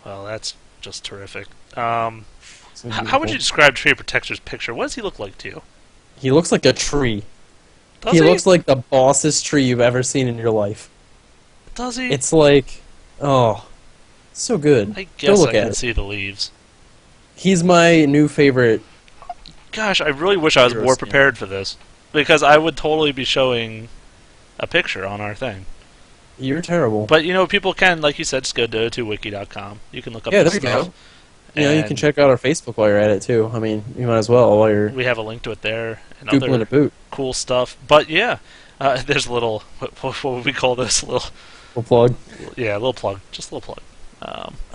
Well, that's just terrific. So How would beautiful. you describe Tree Protector's picture? What does he look like to you? He looks like a tree. Does He he? looks like the bossest tree you've ever seen in your life. Does he? It's like, oh, so good. I Go guess look I at can it. see the leaves. He's my new favorite. Gosh, I really wish I was Hero more skin. prepared for this. Because I would totally be showing a picture on our thing. You're terrible. But, people can, like you said, just go to Dota2wiki.com. You can look up Yeah, this there you stuff. go. You can And check out our Facebook while you're at it too. I mean, you might as well while you're we have a link to it there and goopling other a boot. cool stuff. But, yeah, there's a little, what would we call this? We'll plug. Yeah, a little plug. Just a little plug.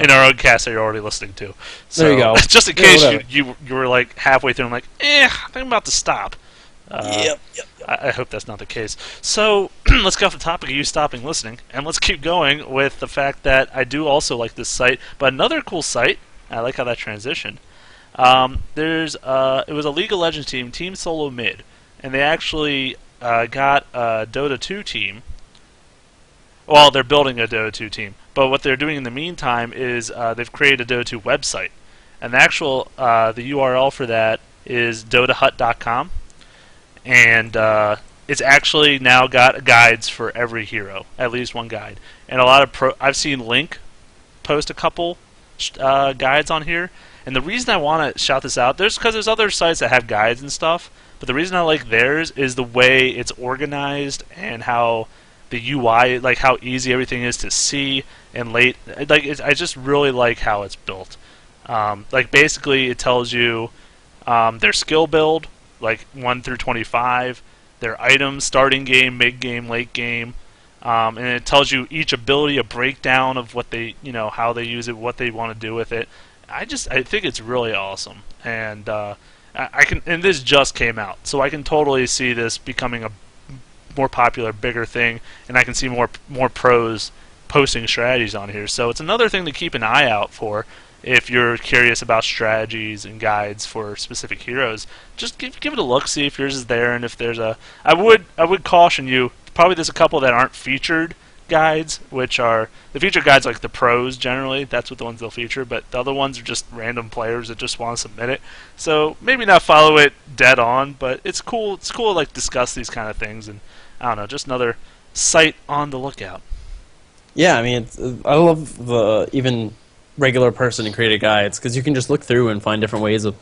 In our own cast that you're already listening to. So, There you go. Just in Yeah, case whatever. you were like halfway through and like, I think I'm about to stop. Yep. I hope that's not the case. So, let's get off the topic of you stopping listening, and let's keep going with the fact that I do also like this site. But another cool site, I like how that transitioned. It was a League of Legends team, Team Solo Mid, and they actually got a Dota 2 team. Well, they're building a Dota 2 team, but what they're doing in the meantime is they've created a Dota 2 website, and the URL for that is dotahut.com, and it's actually now got guides for every hero, at least one guide, and a lot of I've seen Link post a couple guides on here, and the reason I want to shout this out, because there's other sites that have guides and stuff, but the reason I like theirs is the way it's organized and how the UI, like how easy everything is to see and I just really like how it's built. Basically, it tells you their skill build, like 1 through 25, their items, starting game, mid game, late game, and it tells you each ability, a breakdown of what they, how they use it, what they want to do with it. I think it's really awesome, and and this just came out, so I can totally see this becoming a more popular, bigger thing, and I can see more pros posting strategies on here. So it's another thing to keep an eye out for if you're curious about strategies and guides for specific heroes. Just give it a look, see if yours is there, and if there's I would caution you. Probably there's a couple that aren't featured guides, which are the featured guides like the pros generally. That's what the ones they'll feature, but the other ones are just random players that just want to submit it. So maybe not follow it dead on, but it's cool. It's cool to like discuss these kind of things, and I don't know, just another site on the lookout. Yeah, I mean, I love the even regular person and created guides because you can just look through and find different ways of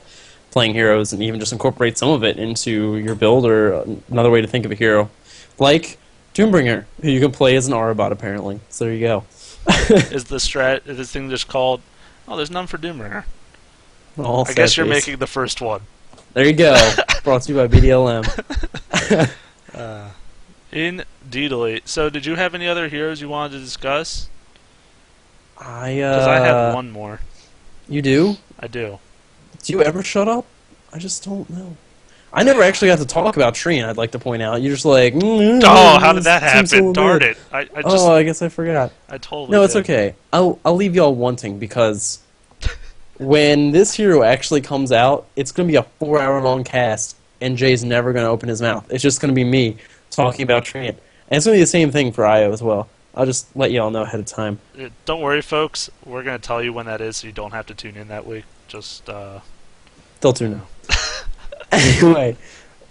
playing heroes and even just incorporate some of it into your build or another way to think of a hero. Like Doombringer, who you can play as an Aurabot apparently. So there you go. Is this thing just called? Oh, there's none for Doombringer. All I guess you're sad face. making the first one. There you go. Brought to you by BDLM. Indeedly. So, did you have any other heroes you wanted to discuss? Because I I have one more. You do? I do. Do you ever shut up? I just don't know. I never actually got to talk about Trine, I'd like to point out. You're just like, Oh, how did that seems so happen? Darn weird. it! I just Oh, I guess I forgot. I totally. No, it's did. okay. I'll leave y'all wanting because when this hero actually comes out, it's gonna be a 4-hour long cast, and Jay's never gonna open his mouth. It's just gonna be me talking about Trine, and it's gonna be the same thing for Io as well. I'll just let y'all know ahead of time. Don't worry, folks. We're gonna tell you when that is, so you don't have to tune in that week. Just They'll tune in. Anyway,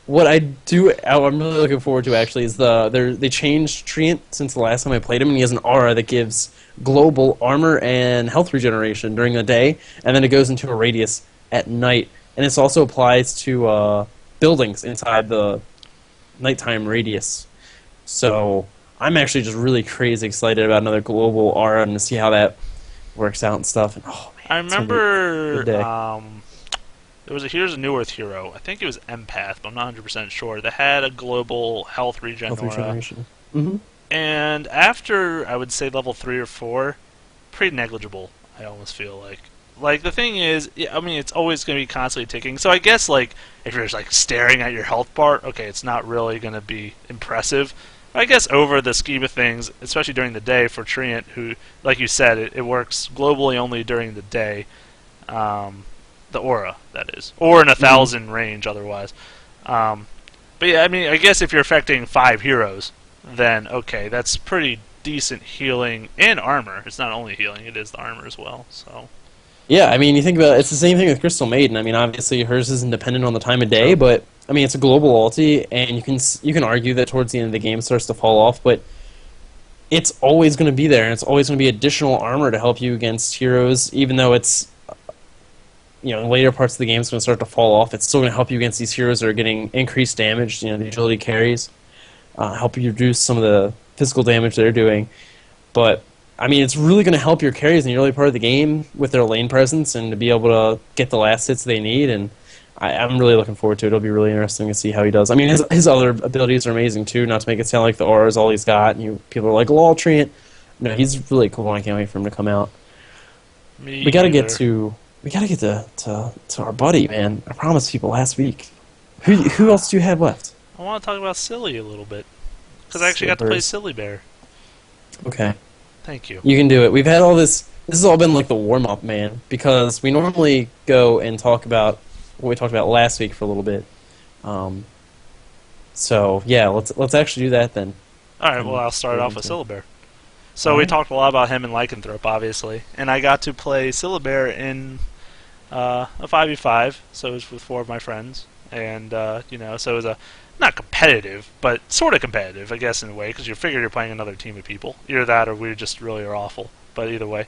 what I'm really looking forward to actually is they changed Treant since the last time I played him, and he has an aura that gives global armor and health regeneration during the day, and then it goes into a radius at night, and this also applies to buildings inside the nighttime radius. So I'm actually just really crazy excited about another global aura and to see how that works out and stuff. And oh man, I it's gonna be a remember good day. here's a New Earth hero. I think it was Empath, but I'm not 100% sure. That had a global health regen Health aura. regeneration. Mm-hmm. And after, I would say, level 3 or 4, pretty negligible, I almost feel like. Like, the thing is, I mean, it's always going to be constantly ticking. So I guess, like, if you're just, like, staring at your health bar, okay, it's not really going to be impressive. I guess over the scheme of things, especially during the day for Treant, who, like you said, it works globally only during the day. The aura, that is, or in 1,000 range otherwise. But yeah, I mean, I guess if you're affecting 5 heroes, then okay, that's pretty decent healing and armor. It's not only healing; it is the armor as well. So. Yeah, I mean, you think about it, it's the same thing with Crystal Maiden. I mean, obviously hers isn't dependent on the time of day, but I mean, it's a global ulti, and you can argue that towards the end of the game it starts to fall off, but it's always going to be there, and it's always going to be additional armor to help you against heroes, even though it's in later parts of the game it's going to start to fall off. It's still going to help you against these heroes that are getting increased damage. The agility carries help you reduce some of the physical damage they're doing, but I mean, it's really going to help your carries in the early part of the game with their lane presence and to be able to get the last hits they need. And I'm really looking forward to it. It'll be really interesting to see how he does. I mean, his other abilities are amazing too. Not to make it sound like the aura is all he's got. And people are like, "Lol, Treant." No, he's really cool. I can't wait for him to come out. We got to get to our buddy, man. I promised people last week. Who else do you have left? I want to talk about Silly a little bit because I actually got to play Silly Bear. Okay. Thank you. You can do it. We've had all this. This has all been like the warm-up, man, because we normally go and talk about what we talked about last week for a little bit. So yeah, let's actually do that then. All right. Well, I'll start off with Syllabear. So we talked a lot about him and Lycanthrope, obviously, and I got to play Syllabear in a 5v5. So it was with 4 of my friends, and so it was not competitive, but sort of competitive, I guess, in a way, because you figure you're playing another team of people. Either that or we just really are awful. But either way,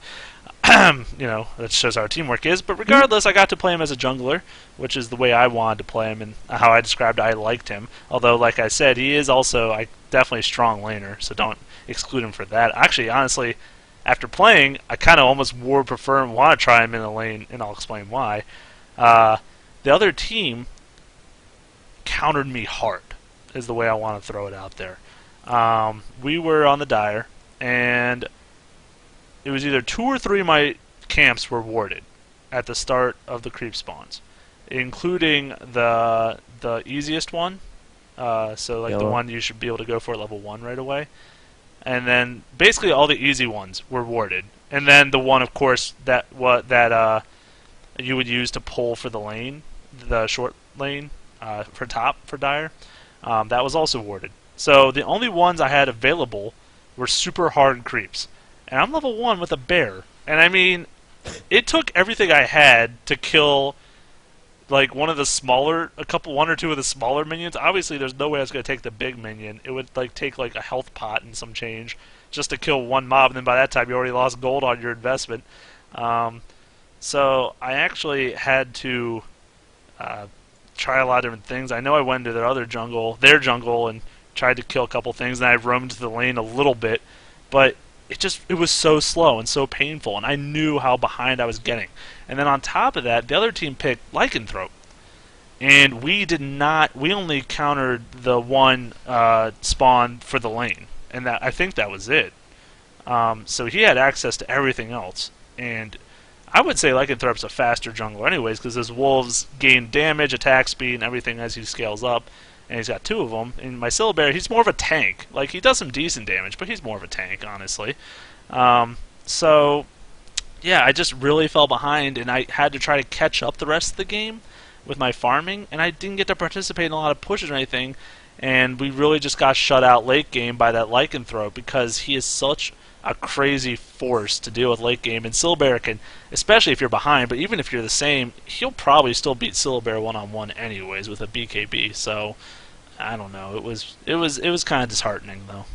that shows how our teamwork is. But regardless, I got to play him as a jungler, which is the way I wanted to play him and how I described I liked him. Although, like I said, he is also definitely a strong laner, so don't exclude him for that. Actually, honestly, after playing, I kind of almost would prefer and want to try him in the lane, and I'll explain why. The other team countered me hard, is the way I want to throw it out there. We were on the Dire, and it was either 2 or 3 of my camps were warded at the start of the creep spawns, including the easiest one, so like the one you should be able to go for at level 1 right away, and then basically all the easy ones were warded, and then the one, of course, that you would use to pull for the lane, the short lane, for Dire, that was also warded. So the only ones I had available were super hard creeps. And I'm level 1 with a bear. And I mean, it took everything I had to kill like one or two of the smaller minions. Obviously there's no way I was going to take the big minion. It would take like a health pot and some change just to kill one mob, and then by that time you already lost gold on your investment. So I actually had to try a lot of different things. I know I went into their jungle, and tried to kill a couple things, and I roamed the lane a little bit, but it was so slow and so painful, and I knew how behind I was getting. And then on top of that, the other team picked Lycanthrope, and we only countered the one spawn for the lane, and I think that was it. So he had access to everything else, and I would say Lycanthrope's a faster jungler anyways, because his wolves gain damage, attack speed, and everything as he scales up, and he's got 2 of them. And my Syllabear, he's more of a tank. Like, he does some decent damage, but he's more of a tank, honestly. So, yeah, I just really fell behind, and I had to try to catch up the rest of the game with my farming, and I didn't get to participate in a lot of pushes or anything, and we really just got shut out late game by that Lycanthrope, because he is such a crazy force to deal with late game, and Syllabear can, especially if you're behind, but even if you're the same, he'll probably still beat Syllabear one-on-one anyways with a BKB, so I don't know. It was kind of disheartening, though.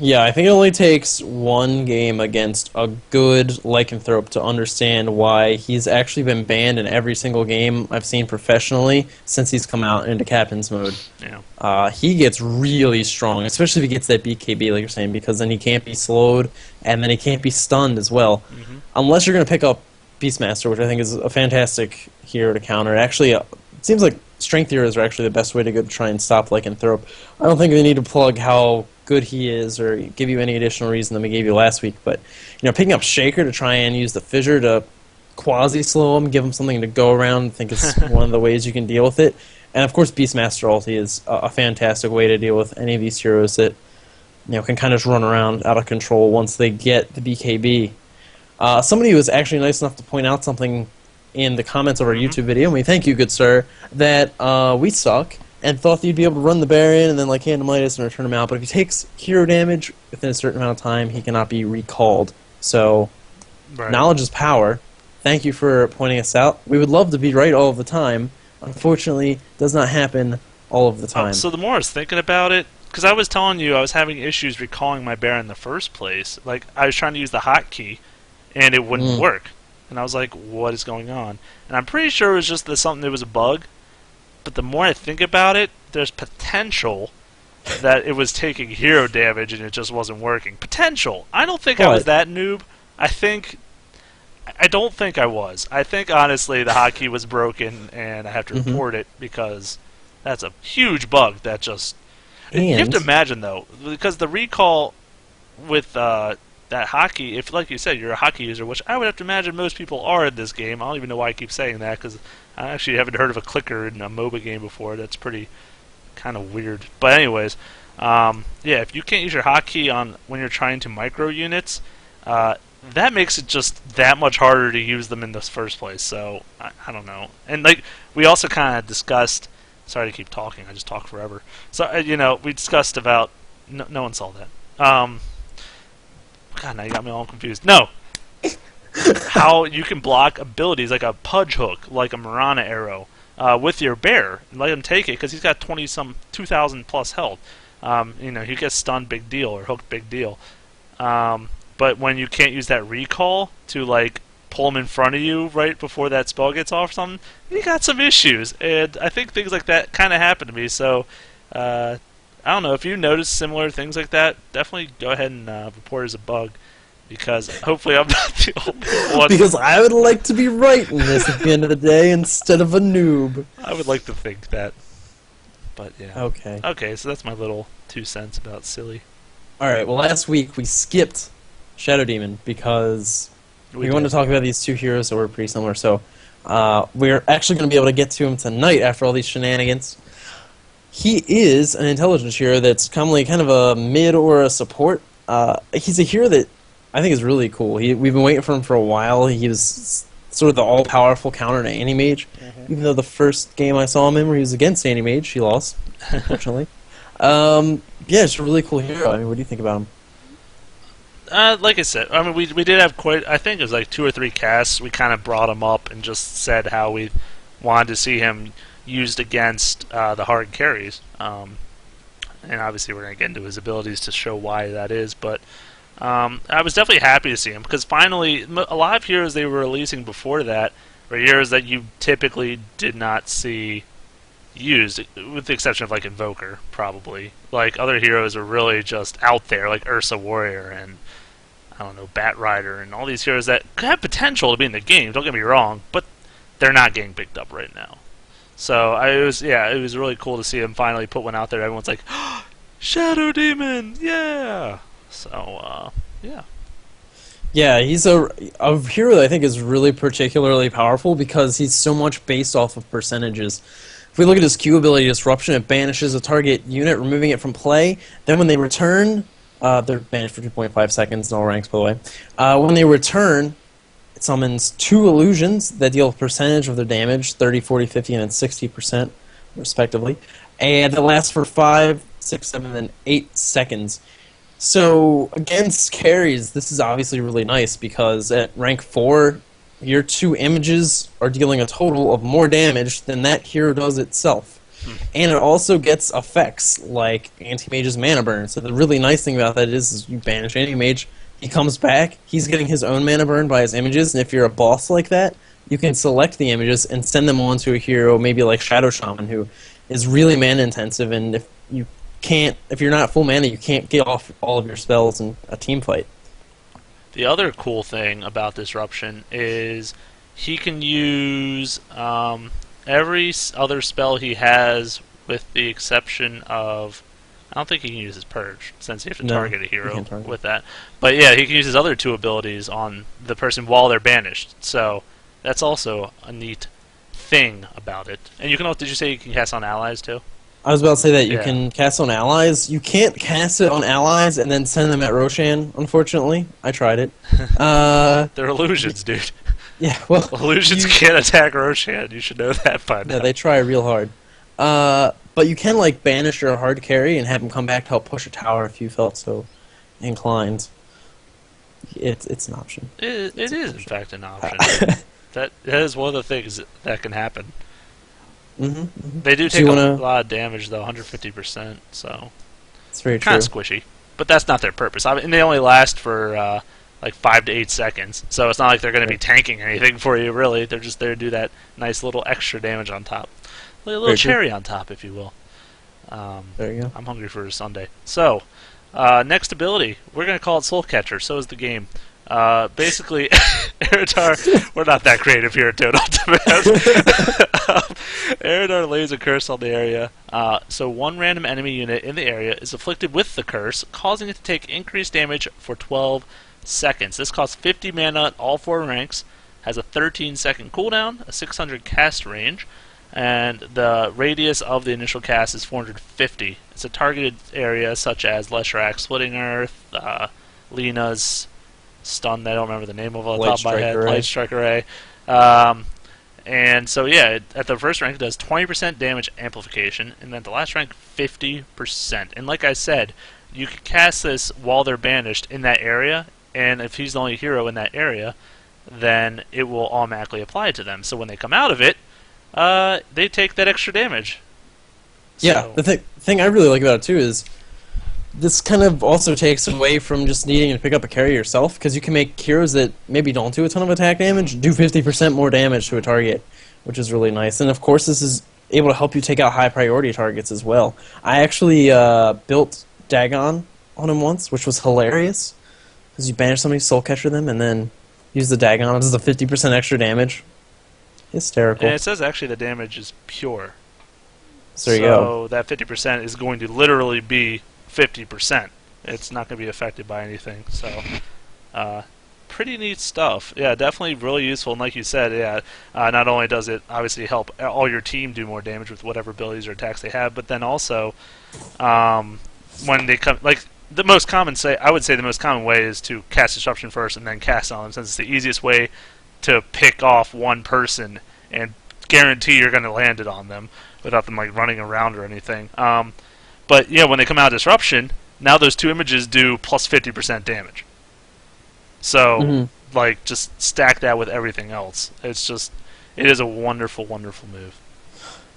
Yeah, I think it only takes one game against a good Lycanthrope to understand why he's actually been banned in every single game I've seen professionally since he's come out into Captain's mode. Yeah. He gets really strong, especially if he gets that BKB, like you're saying, because then he can't be slowed, and then he can't be stunned as well. Mm-hmm. Unless you're going to pick up Beastmaster, which I think is a fantastic hero to counter. Actually, it seems like Strength heroes are actually the best way to go to try and stop Lycanthrope. I don't think they need to plug how good he is or give you any additional reason than we gave you last week, but picking up Shaker to try and use the fissure to quasi slow him, give him something to go around, I think is one of the ways you can deal with it. And of course Beastmaster ulti is a fantastic way to deal with any of these heroes that can kind of just run around out of control once they get the BKB. Somebody was actually nice enough to point out something in the comments of our YouTube video, and we thank you, good sir, that we suck and thought that you'd be able to run the Baron and then like hand him Midas and return him out, but if he takes hero damage within a certain amount of time, he cannot be recalled. So, knowledge is power. Thank you for pointing us out. We would love to be right all of the time. Unfortunately, it does not happen all of the time. So the more I was thinking about it, because I was telling you I was having issues recalling my Baron in the first place. Like, I was trying to use the hotkey, and it wouldn't work. And I was like, what is going on? And I'm pretty sure it was just something that was a bug. But the more I think about it, there's potential that it was taking hero damage and it just wasn't working. Potential. I don't think I was that noob. I don't think I was. I think, honestly, the hotkey was broken, and I have to report it because that's a huge bug that just... You have to imagine, though, because the recall with that hotkey, if, like you said, you're a hotkey user, which I would have to imagine most people are in this game. I don't even know why I keep saying that, because I actually haven't heard of a clicker in a MOBA game before. That's pretty kind of weird. But anyways, yeah, if you can't use your hotkey on when you're trying to micro units, that makes it just that much harder to use them in the first place. So I don't know. And like we also kind of discussed. Sorry to keep talking. I just talk forever. So we discussed about. No one saw that. God, now you got me all confused. No. How you can block abilities like a Pudge Hook, like a Mirana arrow, with your bear and let him take it because he's got 2,000 plus health. He gets stunned, big deal, or hooked, big deal. But when you can't use that recall to like pull him in front of you right before that spell gets off or something, you got some issues. And I think things like that kind of happen to me. So I don't know if you notice similar things like that. Definitely go ahead and report as a bug. Because hopefully I'm not the only one. Because I would like to be right in this at the end of the day instead of a noob. I would like to think that. But yeah. Okay. Okay, so that's my little 2 cents about silly. Alright, well last week we skipped Shadow Demon because we wanted to talk about these two heroes that were pretty similar. So we're actually going to be able to get to him tonight after all these shenanigans. He is an intelligence hero that's commonly kind of a mid or a support. He's a hero that I think is really cool. We've been waiting for him for a while. He was sort of the all-powerful counter to Anti-Mage. Even though the first game I saw him in where he was against Anti-Mage, he lost, unfortunately. Yeah, it's a really cool hero. I mean, what do you think about him? Like I said, I mean, we did have quite... I think it was like 2 or 3 casts. We kind of brought him up and just said how we wanted to see him used against the hard carries. And obviously we're going to get into his abilities to show why that is, but... I was definitely happy to see him because finally, a lot of heroes they were releasing before that were heroes that you typically did not see used, with the exception of like Invoker, probably. Like other heroes are really just out there, like Ursa Warrior and I don't know, Bat Rider and all these heroes that have potential to be in the game. Don't get me wrong, but they're not getting picked up right now. So it was really cool to see him finally put one out there. Everyone's like, oh, Shadow Demon, yeah. So, yeah. Yeah, he's a hero that I think is really particularly powerful because he's so much based off of percentages. If we look at his Q ability, Disruption, it banishes a target unit, removing it from play. Then when they return, they're banished for 2.5 seconds in all ranks, by the way. When they return, it summons 2 illusions that deal a percentage of their damage, 30, 40, 50, and then 60%, respectively. And it lasts for 5, 6, 7, and 8 seconds. So, against carries, this is obviously really nice because at rank 4, your 2 images are dealing a total of more damage than that hero does itself. And it also gets effects like Anti-Mage's Mana Burn. So the really nice thing about that is you banish Anti-Mage, he comes back, he's getting his own Mana Burn by his images, and if you're a boss like that, you can select the images and send them on to a hero, maybe like Shadow Shaman, who is really mana intensive, and if you're not full mana, you can't get off all of your spells in a team fight. The other cool thing about Disruption is he can use every other spell he has, with the exception of... I don't think he can use his Purge, since you have to target a hero with that. But yeah, he can use his other 2 abilities on the person while they're banished. So that's also a neat thing about it. And you can. Did you say you can cast on allies too? I was about to say that you Yeah. can cast on allies. You can't cast it on allies and then send them at Roshan, unfortunately. I tried it. They're illusions, dude. Yeah, well, Illusions you- can't attack Roshan. You should know that by now. yeah, they try real hard. But you can, like, banish your hard carry and have him come back to help push a tower if you felt so inclined. It's an option. It is, in fact, an option. That is one of the things that can happen. They do So take you a wanna- lot of damage, though, 150%, so It's very true. kind of squishy. But that's not their purpose. I mean, and they only last for like 5 to 8 seconds, so it's not like they're going to be tanking anything for you, really. They're just there to do that nice little extra damage on top. Like a little Very true. cherry on top, if you will. There you go. I'm hungry for a Sunday. So, next ability, we're going to call it Soul Catcher, so is the game. Basically, Eridar, we're not that creative here at Toad Ultimate. Eridar lays a curse on the area, so one random enemy unit in the area is afflicted with the curse, causing it to take increased damage for 12 seconds. This costs 50 mana at all 4 ranks, has a 13-second cooldown, a 600 cast range, and the radius of the initial cast is 450. It's a targeted area such as Leshrac, Splitting Earth, Lena's Stun, I don't remember the name of it off the top of my head, Light Strike Array. And so, yeah, at the first rank it does 20% damage amplification, and then at the last rank, 50%. And like I said, you can cast this while they're banished in that area, and if he's the only hero in that area, then it will automatically apply to them. So when they come out of it, they take that extra damage. Yeah, So- the thing I really like about it too is this kind of also takes away from just needing to pick up a carry yourself, because you can make heroes that maybe don't do a ton of attack damage do 50% more damage to a target, which is really nice. And of course, this is able to help you take out high priority targets as well. I actually built Dagon on him once, which was hilarious, because you banish somebody, soul catcher them, and then use the Dagon. It does the 50% extra damage. Hysterical. And it says actually the damage is pure. So there you go. So that 50% is going to literally be 50%. It's not going to be affected by anything. So, pretty neat stuff. Yeah, definitely really useful. And like you said, yeah, not only does it obviously help all your team do more damage with whatever abilities or attacks they have, but then also when they come, like the most common I would say the most common way is to cast Disruption first and then cast on them, since it's the easiest way to pick off one person and guarantee you're going to land it on them without them like running around or anything. But yeah, when they come out of Disruption, now those 2 images do plus 50% damage. So, like, just stack that with everything else. It is a wonderful, wonderful move.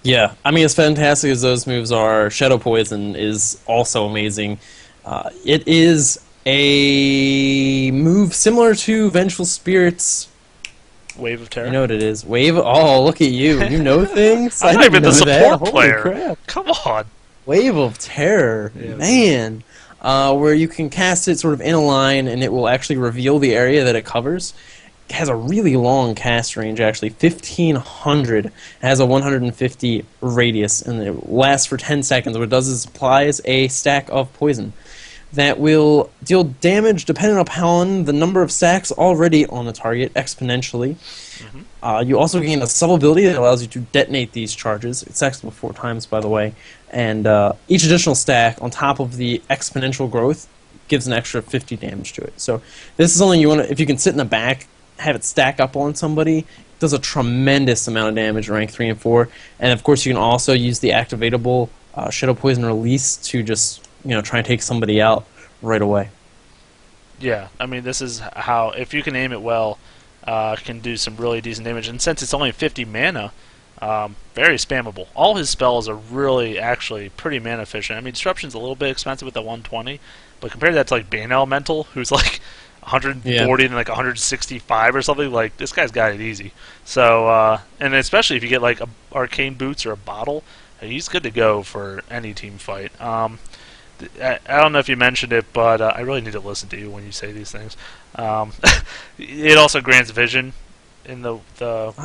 Yeah, I mean, as fantastic as those moves are, Shadow Poison is also amazing. It is a move similar to Vengeful Spirit's. Wave of Terror. You know what it is? Wave. Oh, look at you! You know things. I'm not didn't even the know that. support Holy player. crap. Come on. Wave of Terror, Yeah, man. Where you can cast it sort of in a line, and it will actually reveal the area that it covers. It has a really long cast range, actually, 1,500. It has a 150 radius, and it lasts for 10 seconds. What it does is applies a stack of poison that will deal damage depending upon the number of stacks already on the target exponentially. You also gain a sub ability that allows you to detonate these charges. It's accessible 4 times, by the way. And each additional stack on top of the exponential growth gives an extra 50 damage to it. So this is something you want to, if you can sit in the back, have it stack up on somebody, it does a tremendous amount of damage rank 3 and 4. And of course, you can also use the activatable Shadow Poison release to just try and take somebody out right away. Yeah, I mean, this is how, if you can aim it well, can do some really decent damage. And since it's only 50 mana, very spammable. All his spells are really, actually, pretty mana efficient. I mean, Disruption's a little bit expensive with the 120, but compare that to, like, Bane Elemental, who's, like, 140 and, like, 165 or something. Like, this guy's got it easy. So, and especially if you get, like, Arcane Boots or a bottle, he's good to go for any team fight. I don't know if you mentioned it, but I really need to listen to you when you say these things. It also grants vision in the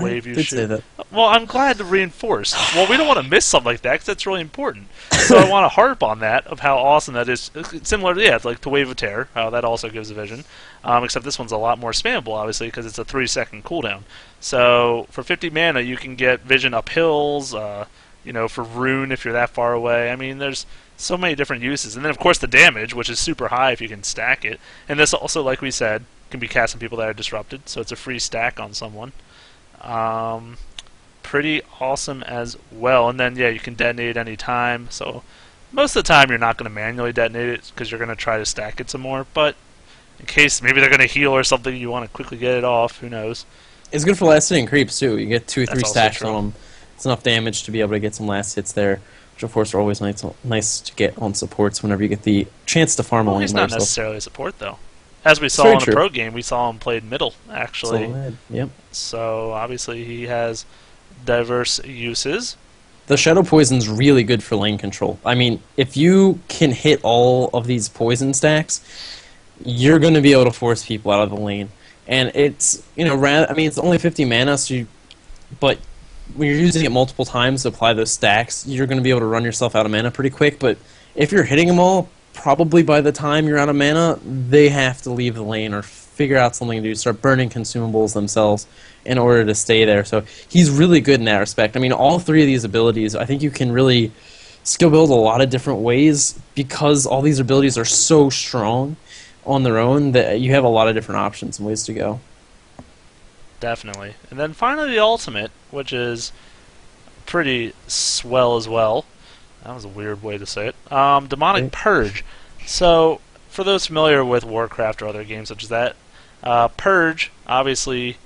wave you did shoot. say that. Well, I'm glad to reinforce. Well, we don't want to miss something like that because that's really important. So I want to harp on that of how awesome that is. It's similar to it's like to Wave of Terror, how that also gives a vision. Except this one's a lot more spammable, obviously, because it's a 3-second cooldown. So for 50 mana, you can get vision up hills. for rune if you're that far away. I mean, there's so many different uses. And then, of course, the damage, which is super high if you can stack it. And this also, like we said, can be cast on people that are disrupted, so it's a free stack on someone. Pretty awesome as well. And then, yeah, you can detonate any time. So most of the time you're not going to manually detonate it because you're going to try to stack it some more. But in case maybe they're going to heal or something, you want to quickly get it off. Who knows? It's good for last-hitting creeps, too. You get 2 or 3 That's stacks also on them. It's enough damage to be able to get some last hits there, which, of course, are always nice to get on supports whenever you get the chance to farm a lane He's by not yourself. necessarily a support, though. As we saw Very in true. a pro game, we saw him played middle, actually. Yep. So obviously he has diverse uses. The Shadow Poison's really good for lane control. I mean, if you can hit all of these poison stacks, you're going to be able to force people out of the lane. And it's, it's only 50 mana, but when you're using it multiple times to apply those stacks, you're going to be able to run yourself out of mana pretty quick. But if you're hitting them all, probably by the time you're out of mana, they have to leave the lane or figure out something to do, start burning consumables themselves in order to stay there. So he's really good in that respect. I mean, all 3 of these abilities, I think you can really skill build a lot of different ways because all these abilities are so strong on their own that you have a lot of different options and ways to go. Definitely. And then finally the ultimate, which is pretty swell as well. That was a weird way to say it. Demonic Purge. So, for those familiar with Warcraft or other games such as that, Purge obviously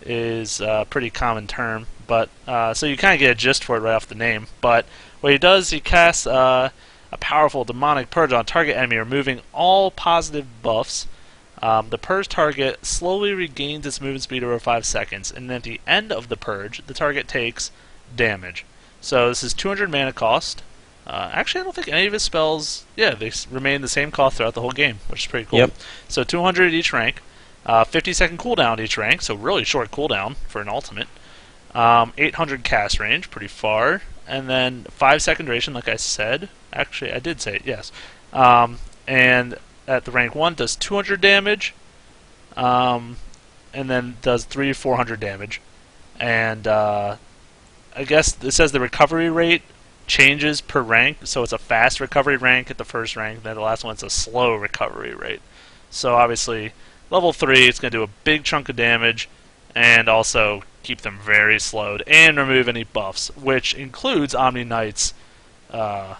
is a pretty common term, but so you kind of get a gist for it right off the name. But what he does, he casts a powerful demonic purge on target enemy, removing all positive buffs. The purge target slowly regains its movement speed over 5 seconds, and at the end of the purge, the target takes damage. So this is 200 mana cost. Actually, I don't think any of his spells, they remain the same cost throughout the whole game, which is pretty cool. Yep. So 200 at each rank, 50-second cooldown at each rank, so really short cooldown for an ultimate. 800 cast range, pretty far, and then 5-second duration, like I said. Actually, I did say it, yes. And at the rank 1, does 200 damage, and then does 400 damage. And I guess it says the recovery rate changes per rank, so it's a fast recovery rank at the first rank, then the last one's a slow recovery rate. So obviously, level 3, it's going to do a big chunk of damage, and also keep them very slowed, and remove any buffs, which includes Omni Knight's line.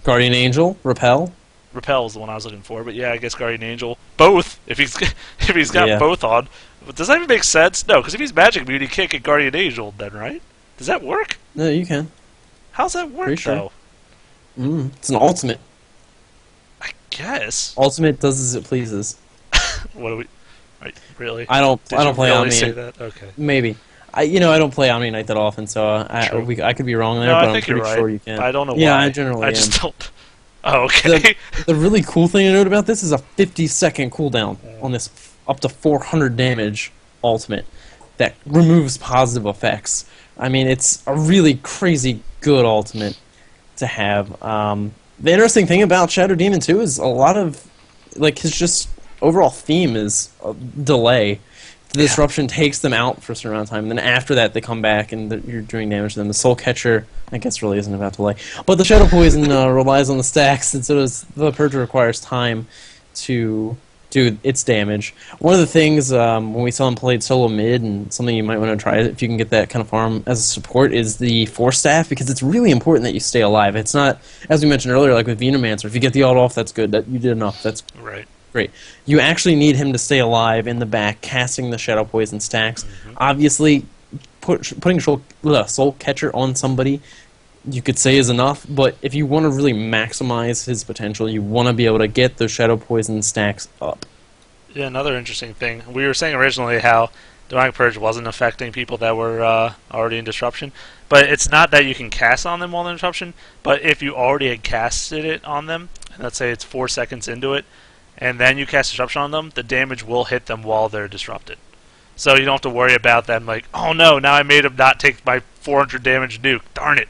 Guardian Angel, Repel. Repel is the one I was looking for, but yeah, I guess Guardian Angel. Both, if he's got both on. But does that even make sense? No, because if he's Magic Immune, he can't get Guardian Angel then, right? Does that work? No, you can. How's that work, Pretty sure. though? It's an ultimate. I guess. Ultimate does as it pleases. What do we... Right, really? I don't Did you play really Omni. say that? Okay. Maybe. I don't play Omni Knight that often, so I could be wrong there, No, but I think I'm pretty you're right. sure you can. I don't know Yeah, why. I generally I am. just don't... Oh, okay. The really cool thing to note about this is a 50-second cooldown on this up to 400 damage ultimate that removes positive effects. I mean, it's a really crazy good ultimate to have. The interesting thing about Shadow Demon 2 is a lot of, his just overall theme is a delay. The disruption takes them out for a certain amount of time, and then after that they come back and you're doing damage to them. The Soul Catcher, I guess, really isn't about delay. But the Shadow Poison relies on the stacks, and so does the Purge requires time to do its damage. One of the things when we saw him played solo mid, and something you might want to try if you can get that kind of farm as a support, is the Force Staff, because it's really important that you stay alive. It's not, as we mentioned earlier, like with Veenomancer, if you get the ult off, that's good. That you did enough. That's Right. great. You actually need him to stay alive in the back, casting the Shadow Poison stacks. Obviously, putting Soul Catcher on somebody, you could say is enough, but if you want to really maximize his potential, you want to be able to get those Shadow Poison stacks up. Yeah, another interesting thing. We were saying originally how Demonic Purge wasn't affecting people that were already in Disruption, but it's not that you can cast on them while in Disruption, but if you already had casted it on them, and let's say it's 4 seconds into it, and then you cast Disruption on them, the damage will hit them while they're disrupted. So you don't have to worry about them like, oh no, now I made him not take my 400 damage nuke. Darn it.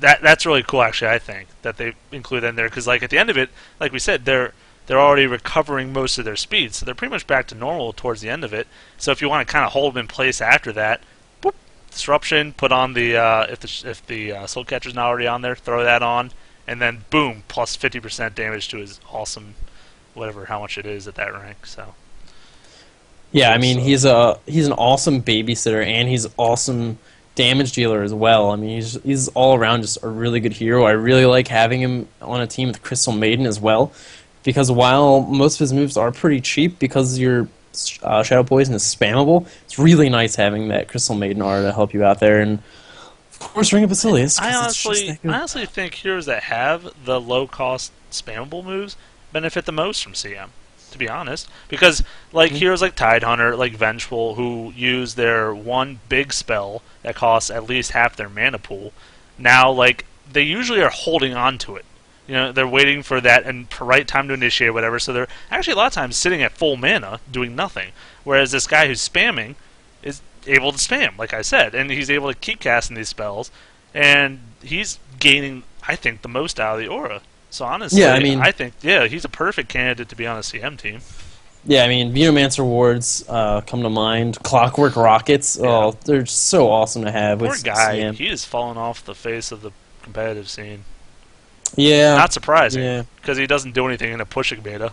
That's really cool, actually, I think, that they include in there, because at the end of it, like we said, they're already recovering most of their speed, so they're pretty much back to normal towards the end of it. So if you want to kind of hold them in place after that, boop, Disruption, put on the if the Soul Catcher's not already on there, throw that on, and then boom, plus 50% damage to his awesome, whatever how much it is at that rank. So Yeah, I mean he's an awesome babysitter and he's awesome damage dealer as well. I mean he's all around just a really good hero. I really like having him on a team with Crystal Maiden as well, because while most of his moves are pretty cheap because your Shadow Poison is spammable, it's really nice having that Crystal Maiden aura to help you out there, and of course Ring of Basilius. I honestly think heroes that have the low cost spammable moves benefit the most from CM. To be honest, because heroes like Tidehunter, like Vengeful, who use their one big spell that costs at least half their mana pool, now they usually are holding on to it. You know, they're waiting for that and right time to initiate whatever. So they're actually a lot of times sitting at full mana doing nothing. Whereas this guy who's spamming is able to spam, like I said, and he's able to keep casting these spells, and he's gaining, I think, the most out of the aura. So honestly, yeah, I mean, I think he's a perfect candidate to be on a CM team. Yeah, I mean, Venomancer wards come to mind. Clockwork Rockets, oh, they're so awesome to have. Poor with guy, CM. he has fallen off the face of the competitive scene. Yeah, not surprising, because he doesn't do anything in a pushing beta.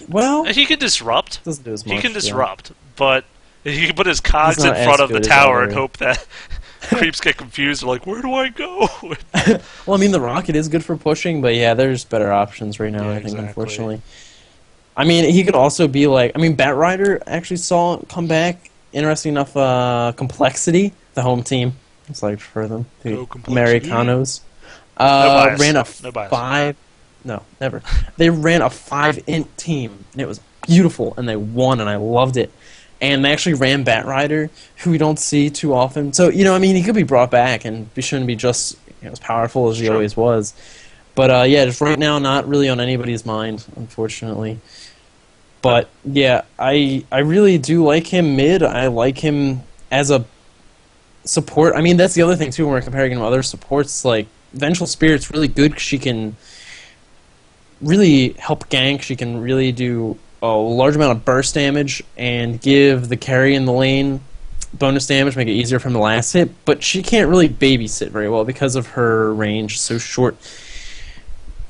Well, he can disrupt. Doesn't do as much. He can disrupt, but he can put his cogs in not front as of the good as tower and Ellery. hope that creeps get confused. They're like, where do I go? Well, I mean, the Rocket is good for pushing, but yeah, there's better options right now, Yeah, I think, exactly. unfortunately. I mean, he could also be like... I mean, Batrider actually saw come back. Interesting enough, Complexity, the home team. It's like for them. The Go Complexity. Americanos. bias. Ran a No bias. 5... No, never. They ran a 5-int team, and it was beautiful, and they won, and I loved it. And they actually ran Batrider, who we don't see too often. So, I mean, he could be brought back, and he shouldn't be just as powerful as he Sure. always was. But, yeah, just right now, not really on anybody's mind, unfortunately. But, yeah, I really do like him mid. I like him as a support. I mean, that's the other thing, too, when we're comparing him to other supports. Like, Vengeful Spirit's really good because she can really help gank. She can really do a large amount of burst damage and give the carry in the lane bonus damage, make it easier from the last hit, but she can't really babysit very well because of her range so short.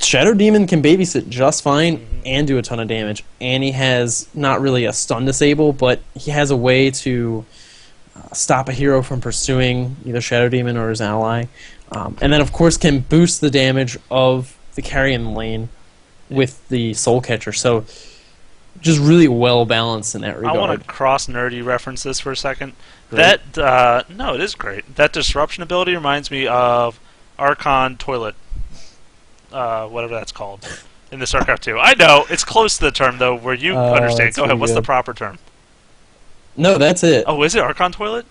Shadow Demon can babysit just fine and do a ton of damage, and he has not really a stun disable, but he has a way to stop a hero from pursuing either Shadow Demon or his ally, and then of course can boost the damage of the carry in the lane with the Soul Catcher, so just really well balanced in that regard. I want to cross-nerdy reference this for a second. Great. No, it is great. That disruption ability reminds me of Archon Toilet, whatever that's called, in the StarCraft 2. I know, it's close to the term, though, where you understand. Go ahead, what's the proper term? No, that's it. Oh, is it Archon Toilet?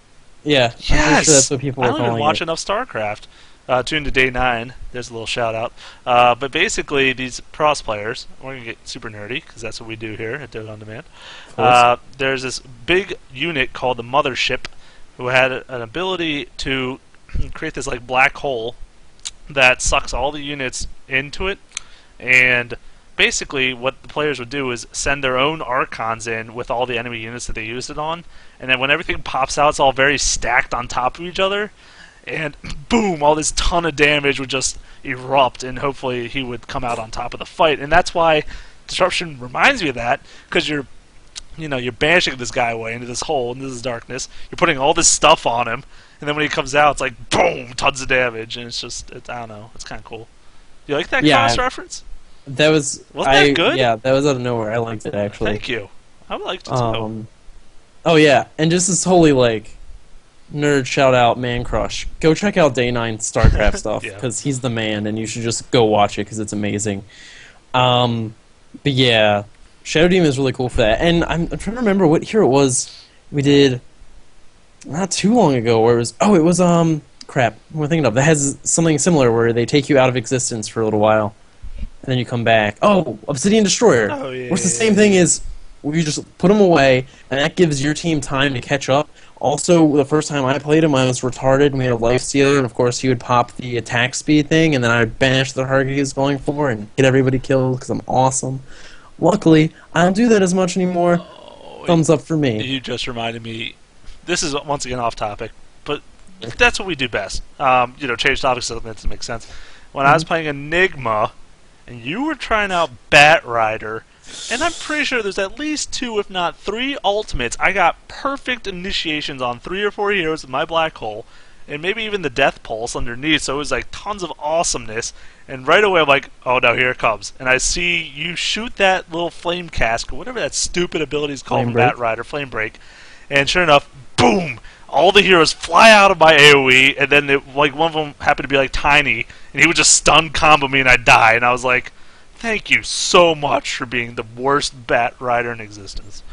Yeah. Yes! I'm pretty sure that's what people I are don't even calling watch it. enough StarCraft. Tune to Day 9. There's a little shout-out. But basically, these pros players, we're going to get super nerdy, because that's what we do here at Dota On Demand. There's this big unit called the Mothership, who had an ability to create this black hole that sucks all the units into it, and basically what the players would do is send their own Archons in with all the enemy units that they used it on, and then when everything pops out, it's all very stacked on top of each other, and boom, all this ton of damage would just erupt, and hopefully he would come out on top of the fight. And that's why Disruption reminds me of that, because you're banishing this guy away into this hole, into this darkness. You're putting all this stuff on him, and then when he comes out, it's like boom, tons of damage, and it's just, I don't know, it's kind of cool. You like that cross reference? That was Wasn't that good? Yeah, that was out of nowhere. I liked it actually. Thank you. I would like to too. Oh yeah, and just this totally nerd shout out, man crush. Go check out Day 9 StarCraft stuff because he's the man, and you should just go watch it because it's amazing. But yeah, Shadow Demon is really cool for that. And I'm trying to remember what hero it was we did not too long ago. Where it was crap. What am I thinking of? That has something similar where they take you out of existence for a little while, and then you come back. Oh, Obsidian Destroyer. Oh yeah. What's the same thing is you just put them away, and that gives your team time to catch up. Also, the first time I played him, I was retarded, and we had a lifestealer, and of course he would pop the attack speed thing, and then I would banish the target he was going for and get everybody killed because I'm awesome. Luckily, I don't do that as much anymore. Thumbs up for me. You just reminded me, this is once again off topic, but that's what we do best. Change topics so that doesn't make sense. When I was playing Enigma, and you were trying out Batrider, and I'm pretty sure there's at least 2, if not 3 ultimates. I got perfect initiations on 3 or 4 heroes with my black hole, and maybe even the Death Pulse underneath, so it was like tons of awesomeness. And right away I'm like, oh no, here it comes. And I see you shoot that little flame cask, or whatever that stupid ability is called from Batrider, Flame Break, and sure enough, boom! All the heroes fly out of my AoE, and then one of them happened to be like tiny, and he would just stun combo me and I'd die, and I was like, thank you so much for being the worst Batrider in existence.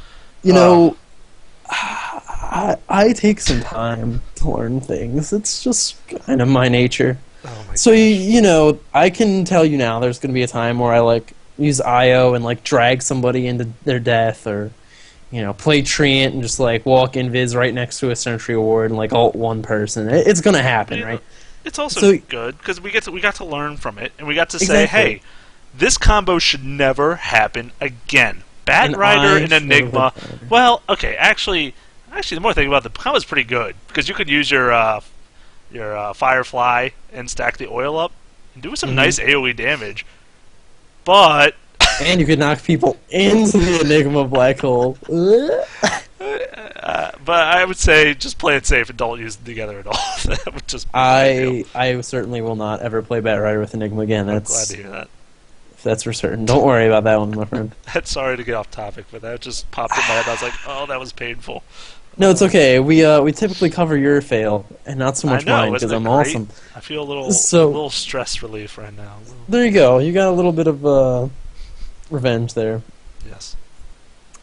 I take some time to learn things. It's just kind of my nature. Oh my so I can tell you now there's going to be a time where I use IO and drag somebody into their death, or play Treant and just walk invis right next to a Sentry Ward and ult one person. It's going to happen, right? It's also good because we got to learn from it, and we got to say, hey, this combo should never happen again. Batrider and Enigma. Well, okay, actually, the more I think about it, the combo's pretty good because you could use your Firefly and stack the oil up and do some nice AoE damage. But and you could knock people into the Enigma black hole. But I would say just play it safe and don't use them together at all. That would just I certainly will not ever play Batrider with Enigma again. I'm glad to hear that. That's for certain. Don't worry about that one, my friend. Sorry to get off topic, but that just popped in my head. I was like, oh, that was painful. No, it's okay. We typically cover your fail and not so much mine because I'm awesome. I feel a little stress relief right now. There you go. You got a little bit of revenge there. Yes.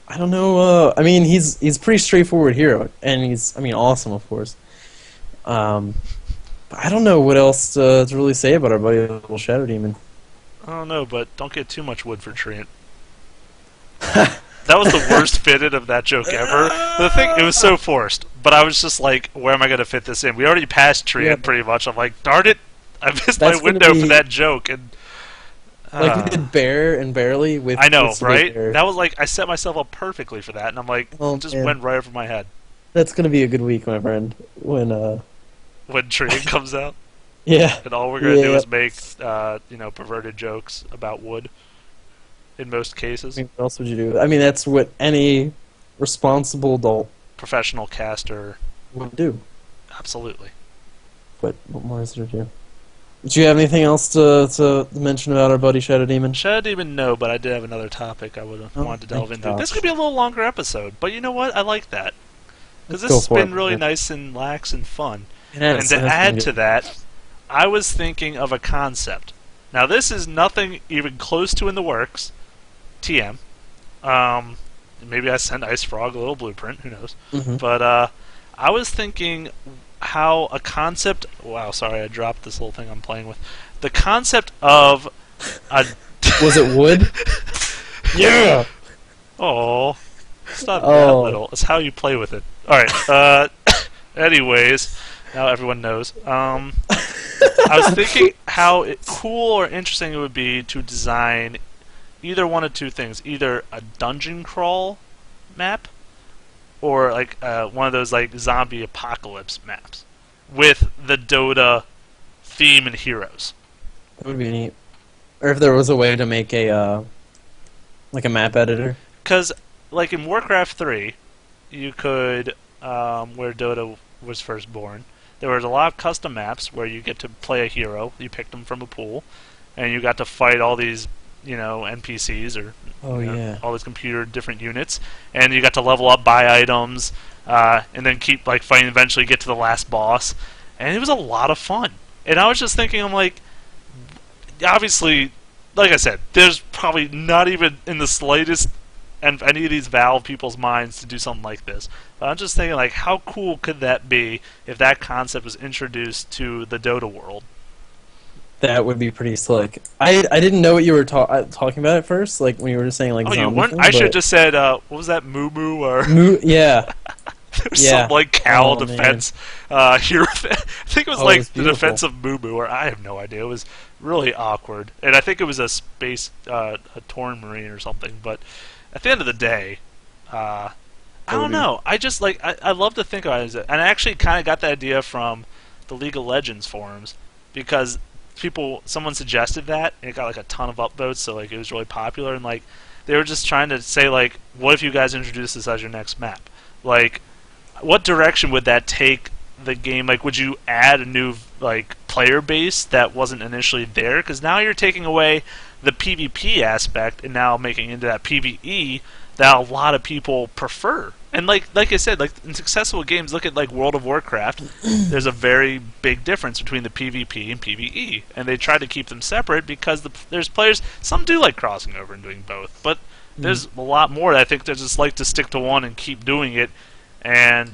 I don't know. He's pretty straightforward hero, and he's awesome, of course. But I don't know what else to really say about our buddy Little Shadow Demon. I don't know, but don't get too much wood for Treant. That was the worst fitted of that joke ever. It was so forced, but I was just like, where am I going to fit this in? We already passed Treant pretty much. I'm like, darn it, I missed my window for that joke. And we did Bear and Barely with. I know, right? That was I set myself up perfectly for that, and I'm like, went right over my head. That's going to be a good week, my friend, when Treant comes out. Yeah. And all we're going to do is make, perverted jokes about wood, in most cases. What else would you do? That's what any responsible adult... professional caster... would do. Absolutely. What more is there to do? Did you have anything else to mention about our buddy Shadow Demon? Shadow Demon, no, but I did have another topic I would have wanted to delve into. This could be a little longer episode, but you know what? I like that. Because this has been really nice and lax and fun. And to add to that... I was thinking of a concept. Now, this is nothing even close to in the works. TM. Maybe I sent Ice Frog a little blueprint. Who knows? But I was thinking how a concept... Wow, sorry, I dropped this little thing I'm playing with. The concept of... Was it wood? Yeah! Oh, it's not that little. It's how you play with it. Alright, anyways... Now everyone knows. I was thinking how cool or interesting it would be to design either one of two things. Either a dungeon crawl map or one of those zombie apocalypse maps with the Dota theme and heroes. That would be neat. Or if there was a way to make a map editor. Because in Warcraft 3, you could, where Dota was first born, there was a lot of custom maps where you get to play a hero. You picked them from a pool, and you got to fight all these, NPCs or all these computer different units, and you got to level up, buy items, and then keep fighting. Eventually, get to the last boss, and it was a lot of fun. And I was just thinking, I'm like, obviously, like I said, there's probably not even in the slightest and any of these Valve people's minds to do something like this. But I'm just thinking, how cool could that be if that concept was introduced to the Dota world? That would be pretty slick. I didn't know what you were talking about at first, when you were just saying you weren't? I should have just said, what was that, Moo Moo or? Yeah. There's some cow defense here. I think it was the defense of Moo Moo, or I have no idea. It was really awkward, and I think it was a space, a Torn Marine or something. But at the end of the day, I don't know. I just like I love to think about it, and I actually kind of got the idea from the League of Legends forums because someone suggested that and it got like a ton of upvotes, so like it was really popular, and like they were just trying to say like, what if you guys introduce this as your next map? Like, what direction would that take the game? Like, would you add a new like player base that wasn't initially there? Because now you're taking away the PvP aspect and now making into that PvE that a lot of people prefer. And like I said, like in successful games, look at like World of Warcraft. There's a very big difference between the PvP and PvE, and they try to keep them separate because there's players. Some do like crossing over and doing both, but there's a lot more that I think that just like to stick to one and keep doing it. And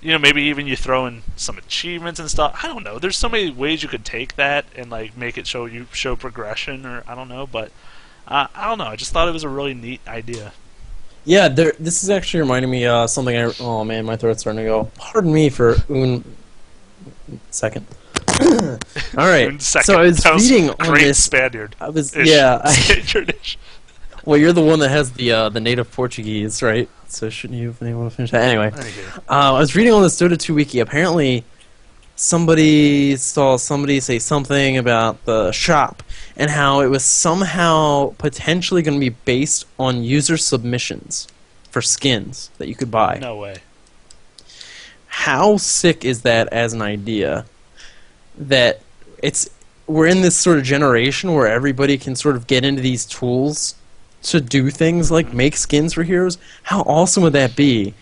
maybe even you throw in some achievements and stuff. I don't know. There's so many ways you could take that and like make it show progression, or I don't know. But I don't know. I just thought it was a really neat idea. Yeah, this is actually reminding me something. Oh man, my throat's starting to go. Pardon me for second. All right. So I was reading on this. Spaniard. I was Well, you're the one that has the native Portuguese, right? So shouldn't you have been able to finish that? Anyway, I was reading on this Dota 2 wiki. Apparently, somebody saw somebody say something about the shop and how it was somehow potentially going to be based on user submissions for skins that you could buy. No way. How sick is that as an idea? That we're in this sort of generation where everybody can sort of get into these tools to do things like make skins for heroes. How awesome would that be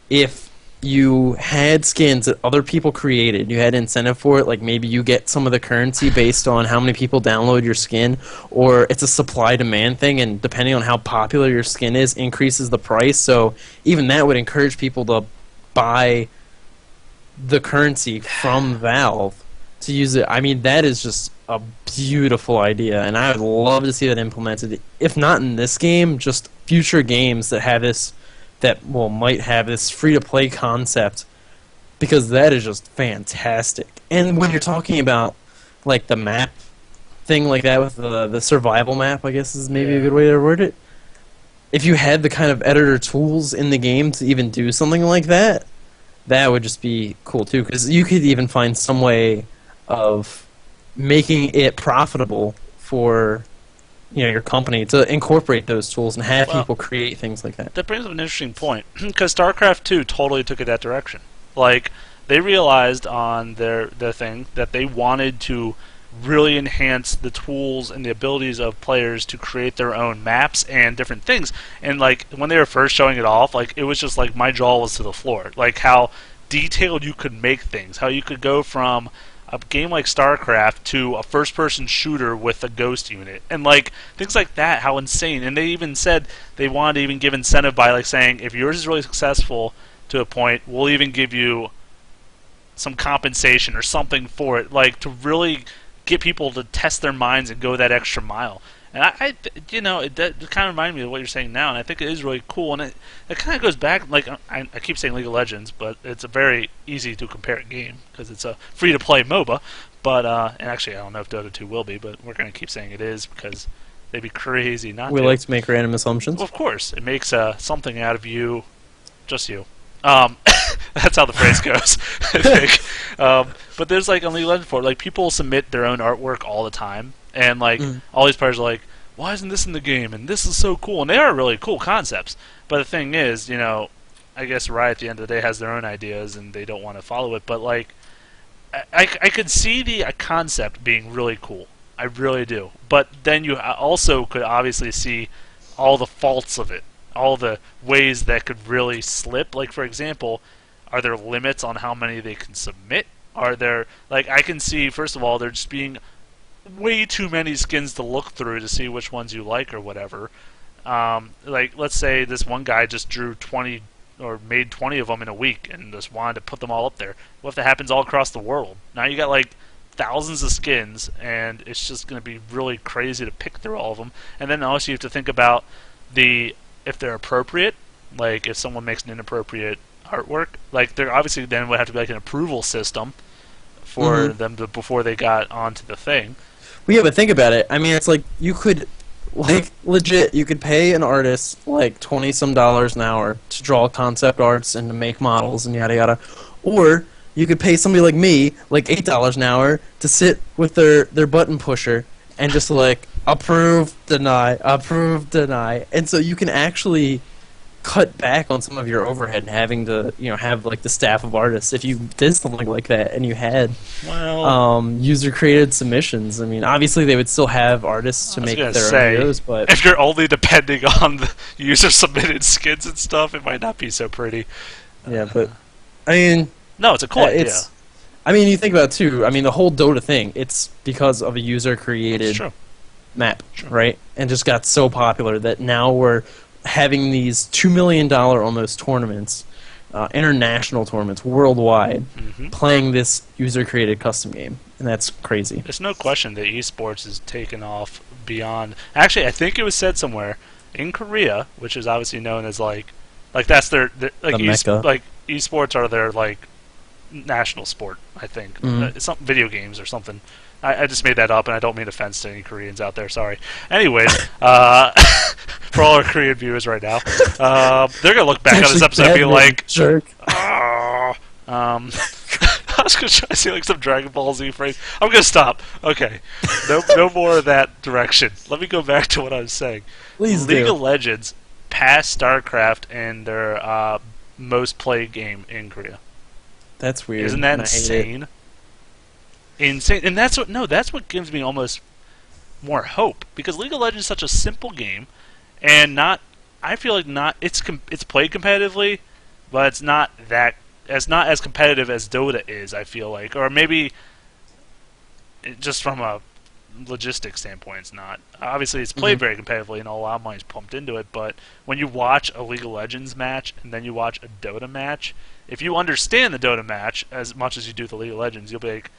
if you had skins that other people created, you had incentive for it, like maybe you get some of the currency based on how many people download your skin, or it's a supply-demand thing, and depending on how popular your skin is, increases the price, so even that would encourage people to buy the currency from Valve to use it. I mean, that is just a beautiful idea, and I would love to see that implemented, if not in this game, just future games that have this might have this free-to-play concept, because that is just fantastic. And when you're talking about like the map thing like that with the survival map, I guess is maybe a good way to word it. If you had the kind of editor tools in the game to even do something like that, that would just be cool too, because you could even find some way of making it profitable for your company to incorporate those tools and have people create things like that. That brings up an interesting point, because StarCraft 2 totally took it that direction. Like, they realized on their thing that they wanted to really enhance the tools and the abilities of players to create their own maps and different things. And like when they were first showing it off, like it was just like my jaw was to the floor. Like how detailed you could make things, how you could go from a game like StarCraft to a first-person shooter with a ghost unit, and like things like that. How insane! And they even said they wanted to even give incentive by like saying, if yours is really successful to a point, we'll even give you some compensation or something for it, like to really get people to test their minds and go that extra mile. And that kind of reminded me of what you're saying now, and I think it is really cool. And it kind of goes back, like I keep saying League of Legends, but it's a very easy to compare game because it's a free-to-play MOBA. But and actually, I don't know if Dota 2 will be, but we're going to keep saying it is because they'd be crazy not to. We like to make random assumptions. Well, of course, it makes something out of you, just you. That's how the phrase goes, I think. But there's like on League of Legends, like people submit their own artwork all the time. And like all these players are like, why isn't this in the game? And this is so cool. And they are really cool concepts. But the thing is, I guess Riot at the end of the day has their own ideas and they don't want to follow it. But like, I could see the concept being really cool. I really do. But then you also could obviously see all the faults of it, all the ways that could really slip. Like for example, are there limits on how many they can submit? Are there I can see first of all there just being way too many skins to look through to see which ones you like or whatever. Like, let's say this one guy just drew 20 or made 20 of them in a week and just wanted to put them all up there. What if that happens all across the world? Now you got like thousands of skins, and it's just going to be really crazy to pick through all of them. And then also you have to think about if they're appropriate, like if someone makes an inappropriate artwork, like there obviously then would have to be like an approval system for them before they got onto the thing. Well, yeah, but think about it. I mean, it's like you could Like, legit, you could pay an artist like 20 some dollars an hour to draw concept arts and to make models and yada yada. Or you could pay somebody like me like $8 an hour to sit with their button pusher and just like approve, deny, approve, deny. And so you can actually cut back on some of your overhead and having to, have like the staff of artists if you did something like that and you had user created submissions. I mean, obviously they would still have artists to make their own videos, but if you're only depending on the user submitted skins and stuff, it might not be so pretty. Yeah, but I mean, no, it's a cool idea. I mean, you think about it too. I mean, the whole Dota thing, it's because of a user created map, right? And just got so popular that now we're having these $2 million almost tournaments, international tournaments worldwide, playing this user-created custom game, and that's crazy. There's no question that esports is taken off beyond. Actually, I think it was said somewhere in Korea, which is obviously known as like that's their like the Mecca. Like esports are their like national sport. I think it's some video games or something. I just made that up, and I don't mean offense to any Koreans out there. Sorry. Anyways, for all our Korean viewers right now, they're gonna look back on this episode and be like, "Jerk." I was gonna try to say like some Dragon Ball Z phrase. I'm gonna stop. Okay, no more of that direction. Let me go back to what I was saying. Please League do. of Legends passed StarCraft in their most played game in Korea. That's weird. Isn't that insane? Insane, and that's what gives me almost more hope, because League of Legends is such a simple game, and I feel like it's played competitively, but it's not as competitive as Dota is. I feel like, or maybe just from a logistics standpoint, it's not. Obviously, it's played very competitively, and a lot of money's pumped into it. But when you watch a League of Legends match and then you watch a Dota match, if you understand the Dota match as much as you do the League of Legends, you'll be like,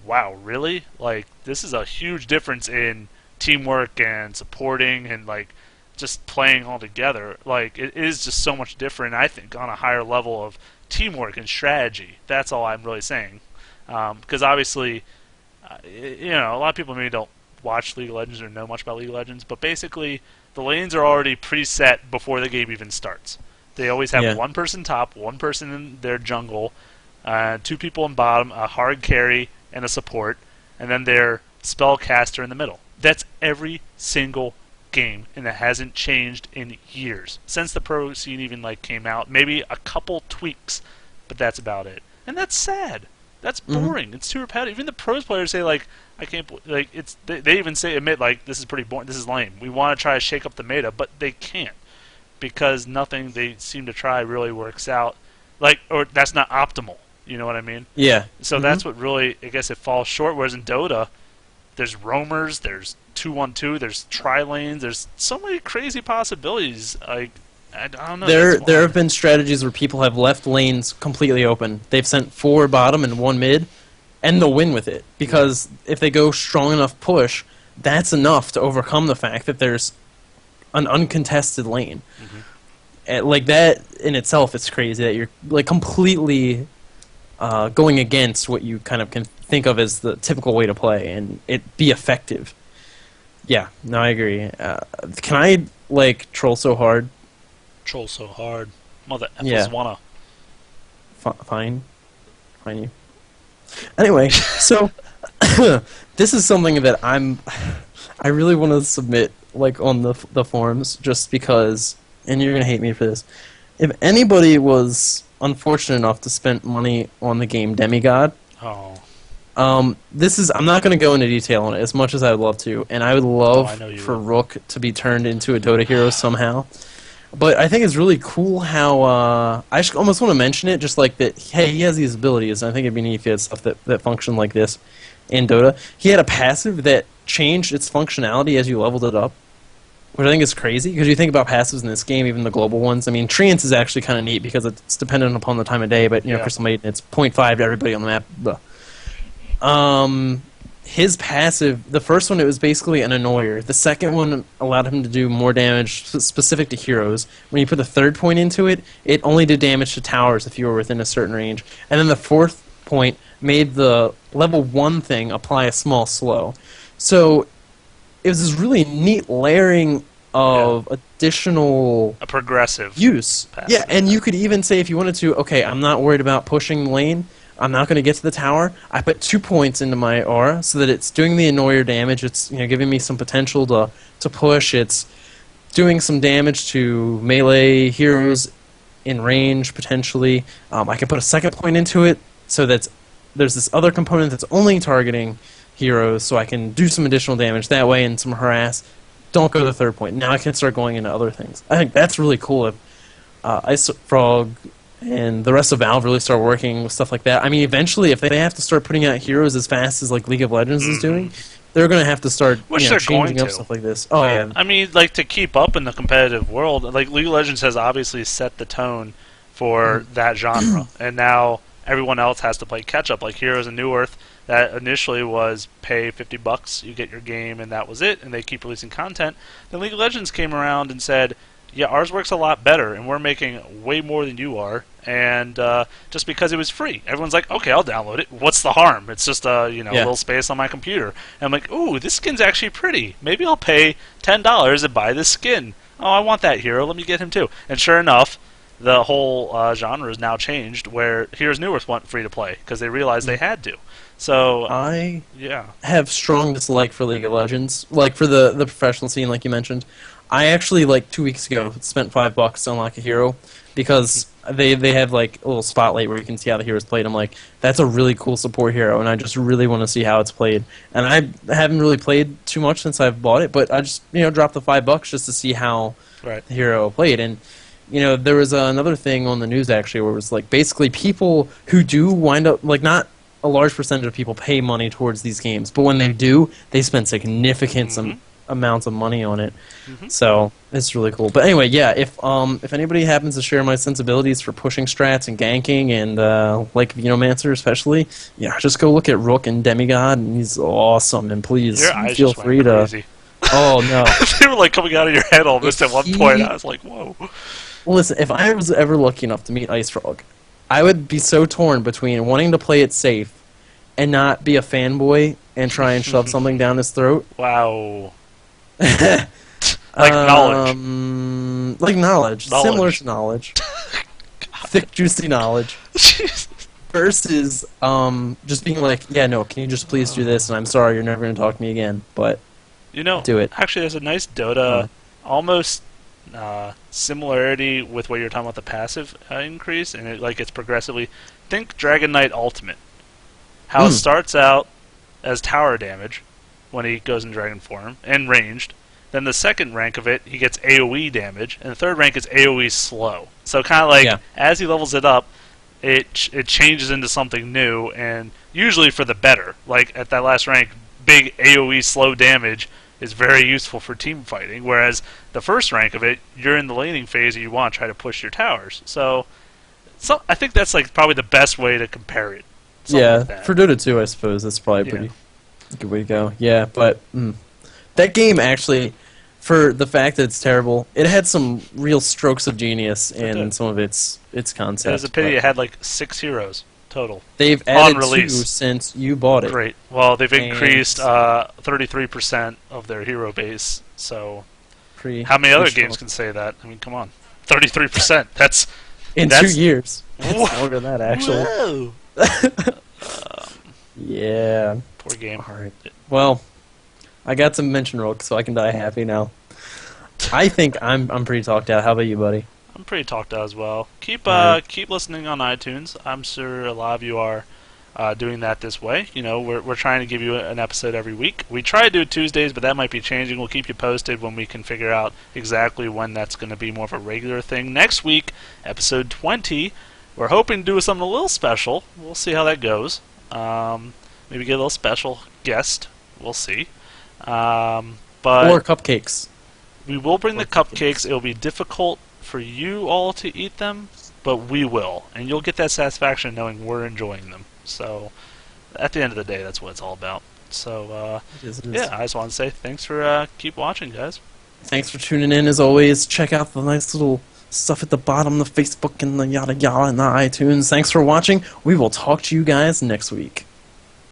wow, really? Like, this is a huge difference in teamwork and supporting and, like, just playing all together. Like, it is just so much different, I think, on a higher level of teamwork and strategy. That's all I'm really saying. Because obviously, a lot of people maybe don't watch League of Legends or know much about League of Legends, but basically, the lanes are already preset before the game even starts. They always have one person top, one person in their jungle, 2 people in bottom, a hard carry, and a support, and then their spellcaster in the middle. That's every single game, and it hasn't changed in years since the pro scene even came out. Maybe a couple tweaks, but that's about it. And that's sad. That's boring. It's too repetitive. Even the pros players say I can't it's. They even admit this is pretty boring. This is lame. We want to try to shake up the meta, but they can't, because nothing they seem to try really works out. Or that's not optimal. You know what I mean? Yeah. So that's what really, I guess, it falls short. Whereas in Dota, there's roamers, there's 2-1-2, there's tri-lanes, there's so many crazy possibilities. I don't know. There have been strategies where people have left lanes completely open. They've sent 4 bottom and 1 mid, and they'll win with it. Because if they go strong enough push, that's enough to overcome the fact that there's an uncontested lane. And that in itself is crazy, that you're completely going against what you kind of can think of as the typical way to play and it be effective. Yeah, no, I agree. Can I troll so hard? Troll so hard. Mother Yeah. effers wanna. Fine you. Anyway, so this is something that I really want to submit on the forums, just because, and you're gonna hate me for this. If anybody was unfortunate enough to spend money on the game Demigod, this is, I'm not going to go into detail on it as much as I would love to, and I would love for Rook to be turned into a Dota hero somehow. But I think it's really cool how I just almost want to mention it, just that. Hey, he has these abilities, and I think it'd be neat if he had stuff that function like this in Dota. He had a passive that changed its functionality as you leveled it up, which I think is crazy, because you think about passives in this game, even the global ones. I mean, Treants is actually kind of neat because it's dependent upon the time of day, but Crystal Maiden, it's 0.5 to everybody on the map. His passive, the first one, it was basically an annoyer. The second one allowed him to do more damage specific to heroes. When you put the third point into it, it only did damage to towers if you were within a certain range. And then the fourth point made the level 1 thing apply a small slow. So it was this really neat layering of additional A progressive use. passive. Yeah, and you could even say if you wanted to, okay, I'm not worried about pushing the lane. I'm not going to get to the tower. I put 2 points into my aura so that it's doing the annoyer damage. It's giving me some potential to push. It's doing some damage to melee heroes in range potentially. I can put a second point into it so that there's this other component that's only targeting heroes, so I can do some additional damage that way and some harass. Don't go to the third point. Now I can start going into other things. I think that's really cool if Ice Frog and the rest of Valve really start working with stuff like that. I mean, eventually, if they have to start putting out heroes as fast as like League of Legends is doing, they're going to have to start they're changing going up to. stuff like this. Oh yeah, I mean, like, to keep up in the competitive world, like, League of Legends has obviously set the tone for that genre, and now everyone else has to play catch-up. Like Heroes and New Earth, that initially was pay $50, you get your game, and that was it, and they keep releasing content. Then League of Legends came around and said, yeah, ours works a lot better, and we're making way more than you are, and just because it was free. Everyone's like, okay, I'll download it. What's the harm? It's just a little space on my computer. And I'm like, ooh, this skin's actually pretty. Maybe I'll pay $10 and buy this skin. Oh, I want that hero. Let me get him too. And sure enough, the whole genre is now changed, where Heroes New Earth want free to play because they realized they had to. So I yeah, have strong dislike for League of Legends, like for the professional scene, like you mentioned. I actually, like 2 weeks ago, spent $5 to unlock a hero because they have like a little spotlight where you can see how the hero's played. I'm like, that's a really cool support hero, and I just really want to see how it's played. And I haven't really played too much since I've bought it, but I just dropped the $5 just to see how the hero played. And there was another thing on the news actually where it was like basically people who do wind up like not a large percentage of people pay money towards these games, but when they do, they spend significant amounts of money on it. So it's really cool. But anyway, yeah, if anybody happens to share my sensibilities for pushing strats and ganking and like Venomancer especially, yeah, just go look at Rook and Demigod, and he's awesome. And please your eyes feel just free went to. crazy. Oh no, they were like coming out of your head almost at one point. I was like, whoa. Well, listen, if I was ever lucky enough to meet Ice Frog, I would be so torn between wanting to play it safe and not be a fanboy and try and shove something down his throat. Wow. Like knowledge. Like knowledge. Similar to knowledge. Thick, juicy knowledge. Versus just being like, yeah, no, can you just please do this? And I'm sorry, you're never going to talk to me again. But do it. Actually, there's a nice Dota, almost similarity with what you're talking about, the passive increase, and it's progressively. Think Dragon Knight Ultimate. How it starts out as tower damage when he goes in dragon form and ranged. Then the second rank of it, he gets AoE damage, and the third rank is AoE slow. So kind of like as he levels it up, it changes into something new, and usually for the better. Like at that last rank, big AoE slow damage is very useful for team fighting, whereas the first rank of it, you're in the laning phase and you want to try to push your towers. So I think that's like probably the best way to compare it. Like for Dota 2, I suppose that's probably a pretty good way to go. Yeah, but that game actually, for the fact that it's terrible, it had some real strokes of genius in some of its concepts. It was a pity it had like 6 heroes total. They've added 2 since you bought it. Great. Well, they've increased 33% of their hero base. So, how many other games can say that? I mean, come on, 33%. That's in 2 years. It's longer than that, actually. Whoa. Yeah. Poor game. All right. Well, I got to mention Rook, so I can die happy now. I think I'm pretty talked out. How about you, buddy? I'm pretty talked out as well. Keep listening on iTunes. I'm sure a lot of you are doing that this way. We're trying to give you an episode every week. We try to do it Tuesdays, but that might be changing. We'll keep you posted when we can figure out exactly when that's going to be more of a regular thing. Next week, episode 20, we're hoping to do something a little special. We'll see how that goes. Maybe get a little special guest. We'll see. But or cupcakes. We will bring the cupcakes. It'll be difficult for you all to eat them, but we will. And you'll get that satisfaction knowing we're enjoying them. So, at the end of the day, that's what it's all about. So, it is. I just want to say thanks for keep watching, guys. Thanks for tuning in, as always. Check out the nice little stuff at the bottom, the Facebook and the yada yada and the iTunes. Thanks for watching. We will talk to you guys next week.